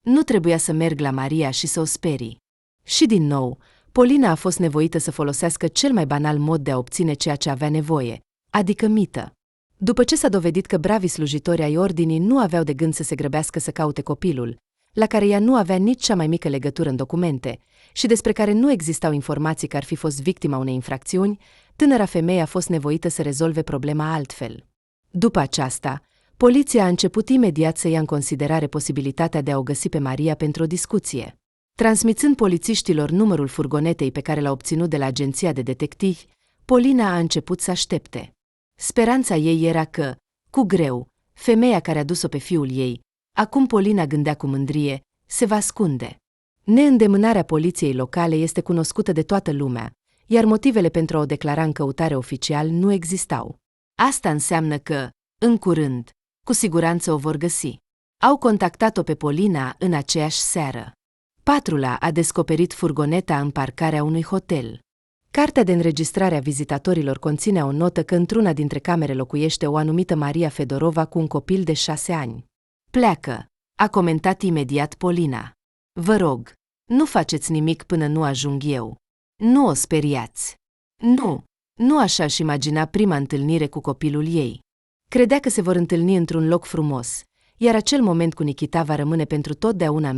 Nu trebuia să merg la Maria și să o sperii. Și din nou, Polina a fost nevoită să folosească cel mai banal mod de a obține ceea ce avea nevoie, adică mită. După ce s-a dovedit că bravii slujitori ai ordinii nu aveau de gând să se grăbească să caute copilul, la care ea nu avea nici cea mai mică legătură în documente, și despre care nu existau informații că ar fi fost victima unei infracțiuni, tânăra femeie a fost nevoită să rezolve problema altfel. După aceasta, poliția a început imediat să ia în considerare posibilitatea de a o găsi pe Maria pentru o discuție. Transmițând polițiștilor numărul furgonetei pe care l-a obținut de la agenția de detectivi, Polina a început să aștepte. Speranța ei era că, cu greu, femeia care a dus-o pe fiul ei, acum Polina gândea cu mândrie, se va ascunde. Neîndemânarea poliției locale este cunoscută de toată lumea, iar motivele pentru a o declara în căutare oficial nu existau. Asta înseamnă că, în curând, cu siguranță o vor găsi. Au contactat-o pe Polina în aceeași seară. Patrula a descoperit furgoneta în parcarea unui hotel. Cartea de înregistrare a vizitatorilor conține o notă că într-una dintre camere locuiește o anumită Maria Fedorova cu un copil de 6 ani. Pleacă, a comentat imediat Polina. Vă rog, nu faceți nimic până nu ajung eu. Nu o speriați. Nu așa își imagina prima întâlnire cu copilul ei. Credea că se vor întâlni într-un loc frumos, iar acel moment cu Nikita va rămâne pentru totdeauna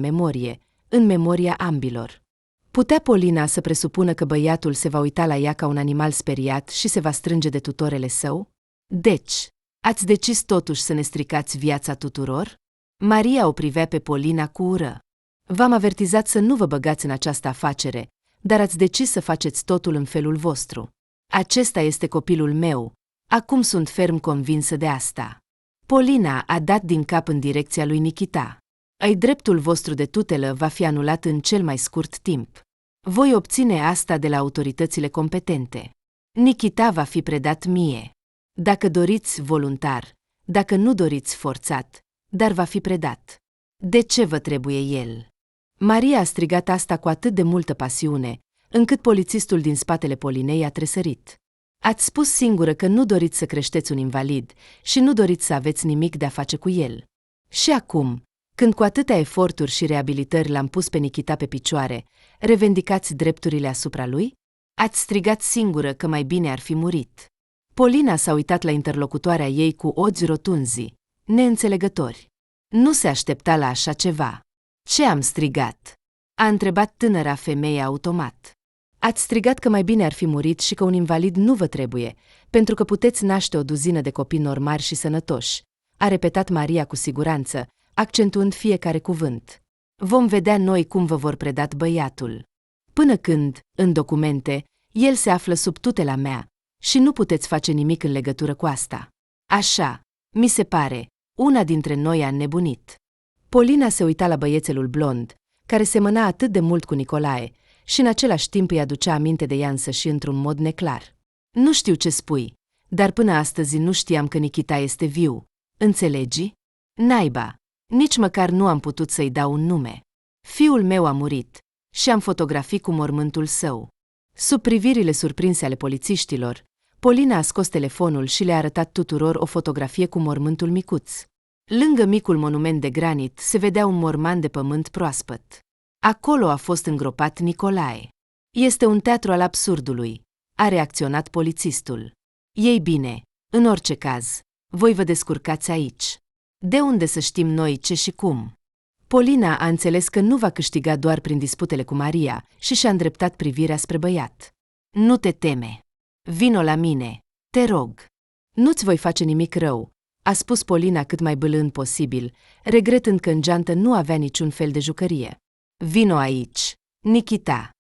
în memoria ambilor. Putea Polina să presupună că băiatul se va uita la ea ca un animal speriat și se va strânge de tutorele său? Deci, ați decis totuși să ne stricați viața tuturor? Maria o privea pe Polina cu ură. V-am avertizat să nu vă băgați în această afacere, dar ați decis să faceți totul în felul vostru. Acesta este copilul meu, acum sunt ferm convinsă de asta. Polina a dat din cap în direcția lui Nikita. Dreptul vostru de tutelă va fi anulat în cel mai scurt timp. Voi obține asta de la autoritățile competente. Nikita va fi predat mie. Dacă doriți voluntar, dacă nu doriți forțat, dar va fi predat. De ce vă trebuie el? Maria a strigat asta cu atât de multă pasiune, încât polițistul din spatele Polinei a tresărit. Ați spus singură că nu doriți să creșteți un invalid și nu doriți să aveți nimic de a face cu el. Și acum, când cu atâtea eforturi și reabilitări l-am pus pe Nikita pe picioare, revendicați drepturile asupra lui? Ați strigat singură că mai bine ar fi murit. Polina s-a uitat la interlocutoarea ei cu ochi rotunzi, neînțelegători. Nu se aștepta la așa ceva. Ce am strigat? A întrebat tânăra femeie automat. Ați strigat că mai bine ar fi murit și că un invalid nu vă trebuie, pentru că puteți naște o duzină de copii normali și sănătoși, a repetat Maria cu siguranță, accentuând fiecare cuvânt. Vom vedea noi cum vă vor preda băiatul. Până când, în documente, el se află sub tutela mea și nu puteți face nimic în legătură cu asta. Așa, mi se pare, una dintre noi a înnebunit. Polina se uita la băiețelul blond, care semăna atât de mult cu Nicolae, și în același timp îi aducea aminte de ea însăși într-un mod neclar. Nu știu ce spui, dar până astăzi nu știam că Nikita este viu. Înțelegi? Naiba, nici măcar nu am putut să-i dau un nume. Fiul meu a murit și am fotografii cu mormântul său. Sub privirile surprinse ale polițiștilor, Polina a scos telefonul și le-a arătat tuturor o fotografie cu mormântul micuț. Lângă micul monument de granit se vedea un morman de pământ proaspăt. Acolo a fost îngropat Nicolae. Este un teatru al absurdului, a reacționat polițistul. Ei bine, în orice caz, voi vă descurcați aici. De unde să știm noi ce și cum? Polina a înțeles că nu va câștiga doar prin disputele cu Maria și și-a îndreptat privirea spre băiat. Nu te teme. Vino la mine, te rog. Nu-ți voi face nimic rău, a spus Polina cât mai bâlând posibil, regretând că în geantă nu avea niciun fel de jucărie. Vino aici, Nikita.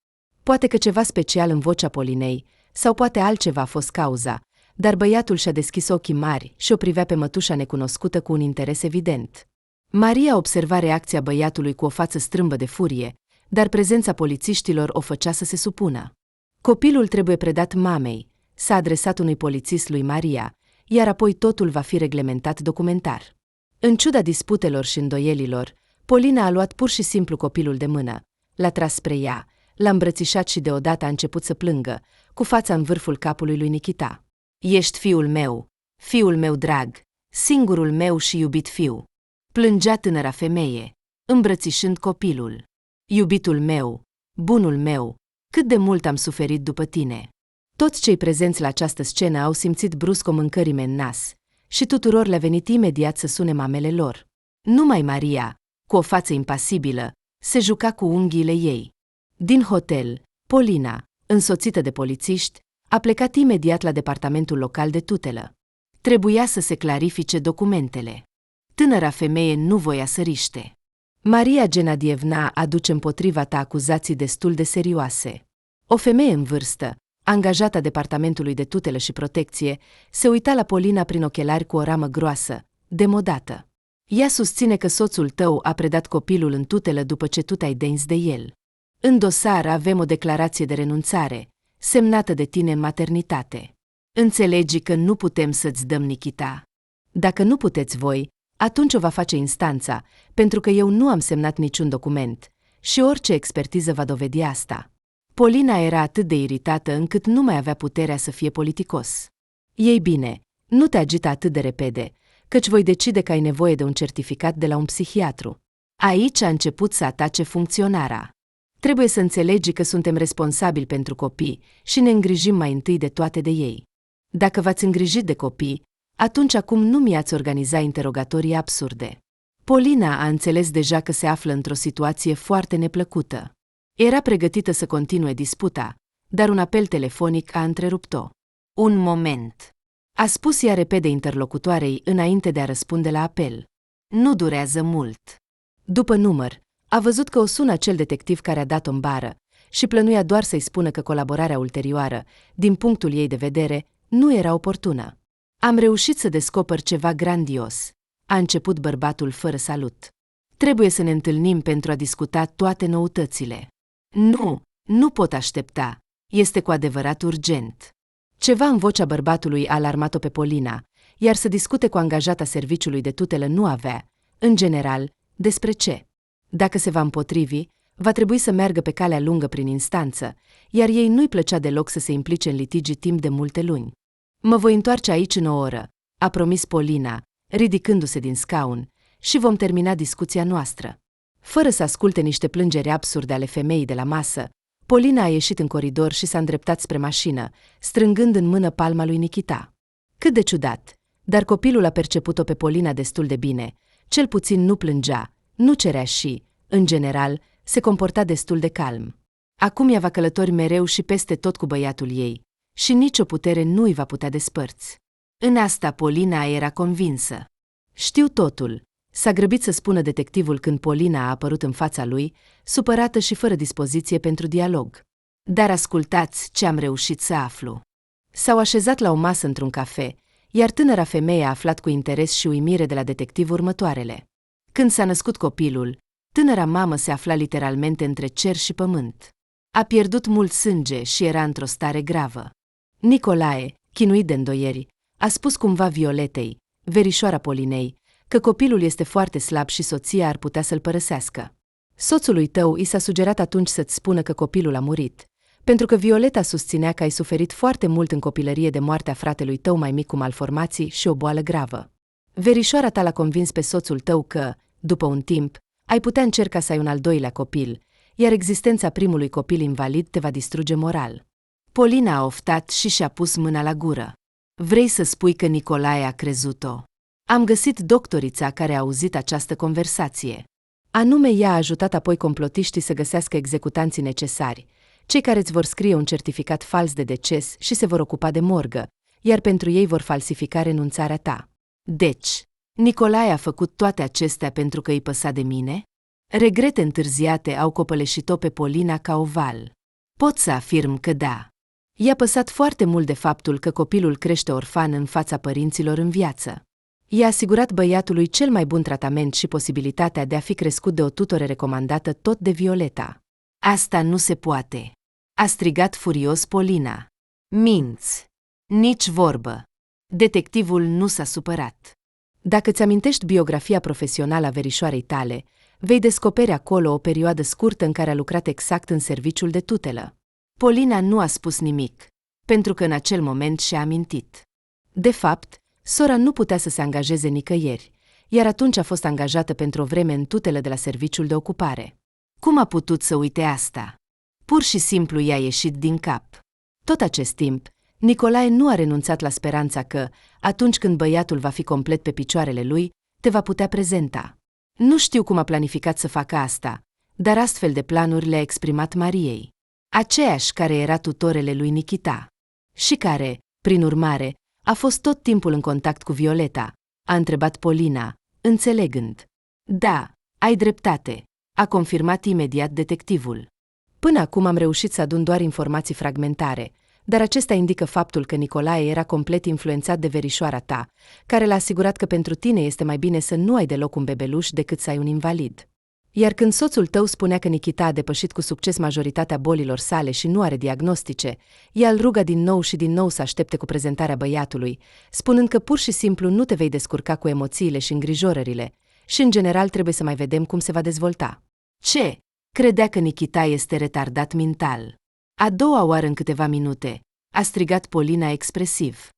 Poate că ceva special în vocea Polinei, sau poate altceva a fost cauza, dar băiatul și-a deschis ochii mari și o privea pe mătușa necunoscută cu un interes evident. Maria observa reacția băiatului cu o față strâmbă de furie, dar prezența polițiștilor o făcea să se supună. Copilul trebuie predat mamei, s-a adresat unui polițist lui Maria, iar apoi totul va fi reglementat documentar. În ciuda disputelor și îndoielilor, Polina a luat pur și simplu copilul de mână, l-a tras spre ea, l-a îmbrățișat și deodată a început să plângă, cu fața în vârful capului lui Nikita. Ești fiul meu drag, singurul meu și iubit fiu. Plângea tânăra femeie, îmbrățișând copilul. Iubitul meu, bunul meu, cât de mult am suferit după tine. Toți cei prezenți la această scenă au simțit brusc o mâncărime în nas și tuturor le-a venit imediat să sune mamele lor. Numai Maria, cu o față impasibilă, se juca cu unghiile ei. Din hotel, Polina, însoțită de polițiști, a plecat imediat la departamentul local de tutelă. Trebuia să se clarifice documentele. Tânăra femeie nu voia să riște. Maria Genadievna aduce împotriva ta acuzații destul de serioase. O femeie în vârstă, angajată a Departamentului de Tutelă și Protecție, se uita la Polina prin ochelari cu o ramă groasă, demodată. Ea susține că soțul tău a predat copilul în tutelă după ce tu te-ai dens de el. În dosar avem o declarație de renunțare, semnată de tine în maternitate. Înțelegi că nu putem să-ți dăm Nikita. Dacă nu puteți voi, atunci o va face instanța, pentru că eu nu am semnat niciun document și orice expertiză va dovedi asta. Polina era atât de iritată încât nu mai avea puterea să fie politicos. Ei bine, nu te agita atât de repede, căci voi decide că ai nevoie de un certificat de la un psihiatru. Aici a început să atace funcționara. Trebuie să înțelegi că suntem responsabili pentru copii și ne îngrijim mai întâi de toate de ei. Dacă v-ați îngrijit de copii, atunci acum nu mi-ați organiza interogatorii absurde. Polina a înțeles deja că se află într-o situație foarte neplăcută. Era pregătită să continue disputa, dar un apel telefonic a întrerupt-o. Un moment. A spus ea repede interlocutoarei înainte de a răspunde la apel. Nu durează mult. După număr, a văzut că o sună acel detectiv care a dat-o în bară și plănuia doar să-i spună că colaborarea ulterioară, din punctul ei de vedere, nu era oportună. Am reușit să descoper ceva grandios. A început bărbatul fără salut. Trebuie să ne întâlnim pentru a discuta toate noutățile. Nu pot aștepta. Este cu adevărat urgent. Ceva în vocea bărbatului a alarmat-o pe Polina, iar să discute cu angajata serviciului de tutelă nu avea, în general, despre ce. Dacă se va împotrivi, va trebui să meargă pe calea lungă prin instanță, iar ei nu-i plăcea deloc să se implice în litigi timp de multe luni. Mă voi întoarce aici în o oră, a promis Polina, ridicându-se din scaun, și vom termina discuția noastră. Fără să asculte niște plângeri absurde ale femeii de la masă, Polina a ieșit în coridor și s-a îndreptat spre mașină, strângând în mână palma lui Nikita. Cât de ciudat, dar copilul a perceput-o pe Polina destul de bine, cel puțin nu plângea, nu cerea și, în general, se comporta destul de calm. Acum ea va călători mereu și peste tot cu băiatul ei, și nicio putere nu îi va putea despărți. În asta Polina era convinsă. Știu totul, s-a grăbit să spună detectivul când Polina a apărut în fața lui, supărată și fără dispoziție pentru dialog. Dar ascultați ce am reușit să aflu. S-au așezat la o masă într-un cafe, iar tânăra femeie a aflat cu interes și uimire de la detectiv următoarele. Când s-a născut copilul, tânăra mamă se afla literalmente între cer și pământ. A pierdut mult sânge și era într-o stare gravă. Nicolae, chinuit de îndoieri, a spus cumva Violetei, verișoara Polinei, că copilul este foarte slab și soția ar putea să-l părăsească. Soțului tău i s-a sugerat atunci să-ți spună că copilul a murit, pentru că Violeta susținea că ai suferit foarte mult în copilărie de moartea fratelui tău mai mic cu malformații și o boală gravă. Verișoara ta l-a convins pe soțul tău că, după un timp, ai putea încerca să ai un al doilea copil, iar existența primului copil invalid te va distruge moral. Polina a oftat și și-a pus mâna la gură. Vrei să spui că Nicolae a crezut-o? Am găsit doctorița care a auzit această conversație. Anume, ea a ajutat apoi complotiștii să găsească executanții necesari, cei care îți vor scrie un certificat fals de deces și se vor ocupa de morgă, iar pentru ei vor falsifica renunțarea ta. Deci, Nicolae a făcut toate acestea pentru că îi păsa de mine? Regrete întârziate au copăleșit-o pe Polina ca oval. Pot să afirm că da. I-a păsat foarte mult de faptul că copilul crește orfan în fața părinților în viață. I-a asigurat băiatului cel mai bun tratament și posibilitatea de a fi crescut de o tutore recomandată tot de Violeta. Asta nu se poate, a strigat furios Polina. Minți! Nici vorbă. Detectivul nu s-a supărat. Dacă ți amintești biografia profesională a verișoarei tale, vei descoperi acolo o perioadă scurtă în care a lucrat exact în serviciul de tutelă. Polina nu a spus nimic, pentru că în acel moment și-a amintit. De fapt, sora nu putea să se angajeze nicăieri, iar atunci a fost angajată pentru o vreme în tutelă de la serviciul de ocupare. Cum a putut să uite asta? Pur și simplu i-a ieșit din cap. Tot acest timp, Nicolae nu a renunțat la speranța că, atunci când băiatul va fi complet pe picioarele lui, te va putea prezenta. Nu știu cum a planificat să facă asta, dar astfel de planuri le-a exprimat Mariei, aceeași care era tutorele lui Nikita și care, prin urmare, a fost tot timpul în contact cu Violeta, a întrebat Polina, înțelegând. Da, Ai dreptate, a confirmat imediat detectivul. Până acum am reușit să adun doar informații fragmentare, dar acesta indică faptul că Nicolae era complet influențat de verișoara ta, care l-a asigurat că pentru tine este mai bine să nu ai deloc un bebeluș decât să ai un invalid. Iar când soțul tău spunea că Nikita a depășit cu succes majoritatea bolilor sale și nu are diagnostice, ea îl ruga din nou și din nou să aștepte cu prezentarea băiatului, spunând că pur și simplu nu te vei descurca cu emoțiile și îngrijorările și în general trebuie să mai vedem cum se va dezvolta. Ce? Credea că Nikita este retardat mental. A doua oară în câteva minute, a strigat Polina expresiv.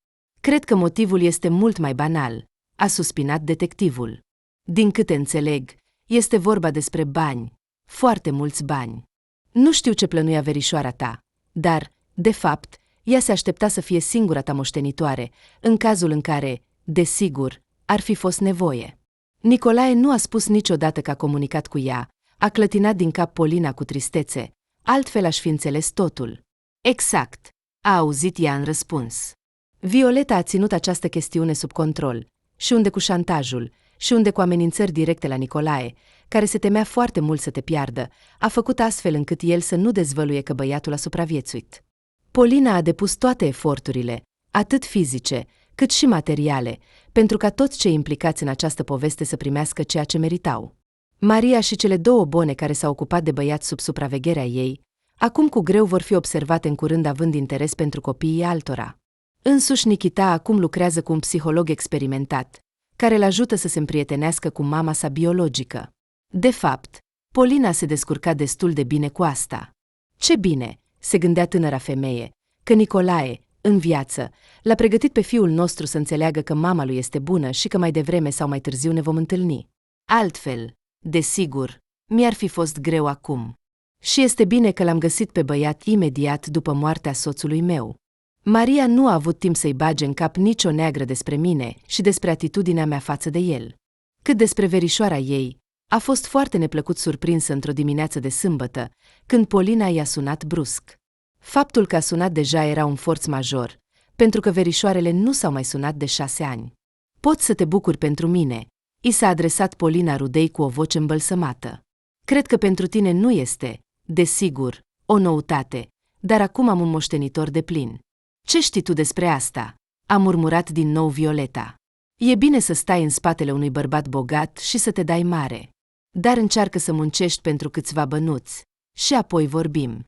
Cred că motivul este mult mai banal, a suspinat detectivul. Din câte înțeleg, este vorba despre bani, foarte mulți bani. Nu știu ce plănuia verișoara ta, dar, de fapt, ea se aștepta să fie singura ta moștenitoare, în cazul în care, desigur, ar fi fost nevoie. Nicolae nu a spus niciodată că a comunicat cu ea, a clătinat din cap Polina cu tristețe, altfel aș fi înțeles totul. Exact, a auzit ea în răspuns. Violeta a ținut această chestiune sub control, și unde cu șantajul, și unde cu amenințări directe la Nicolae, care se temea foarte mult să te piardă, a făcut astfel încât el să nu dezvăluie că băiatul a supraviețuit. Polina a depus toate eforturile, atât fizice, cât și materiale, pentru ca toți cei implicați în această poveste să primească ceea ce meritau. Maria și cele două bone care s-au ocupat de băiat sub supravegherea ei, acum cu greu vor fi observate în curând având interes pentru copiii altora. Însuși Nikita acum lucrează cu un psiholog experimentat, care îl ajută să se împrietenească cu mama sa biologică. De fapt, Polina se descurca destul de bine cu asta. Ce bine, se gândea tânăra femeie, că Nicolae, în viață, l-a pregătit pe fiul nostru să înțeleagă că mama lui este bună și că mai devreme sau mai târziu ne vom întâlni. Altfel, desigur, mi-ar fi fost greu acum. Și este bine că l-am găsit pe băiat imediat după moartea soțului meu. Maria nu a avut timp să-i bage în cap nicio neagră despre mine și despre atitudinea mea față de el. Cât despre verișoara ei, a fost foarte neplăcut surprinsă într-o dimineață de sâmbătă, când Polina i-a sunat brusc. Faptul că a sunat deja era un forț major, pentru că verișoarele nu s-au mai sunat de 6 ani. Poți să te bucuri pentru mine, i s-a adresat Polina rudei cu o voce îmbălsămată. Cred că pentru tine nu este, desigur, o noutate, dar acum am un moștenitor deplin. Ce știi tu despre asta? A murmurat din nou Violeta. E bine să stai în spatele unui bărbat bogat și să te dai mare. Dar încearcă să muncești pentru câțiva bănuți și apoi vorbim.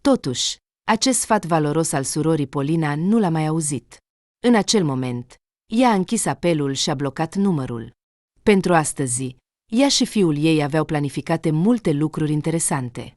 Totuși, acest sfat valoros al surorii Polina nu l-a mai auzit. În acel moment, ea a închis apelul și a blocat numărul. Pentru astăzi, ea și fiul ei aveau planificate multe lucruri interesante.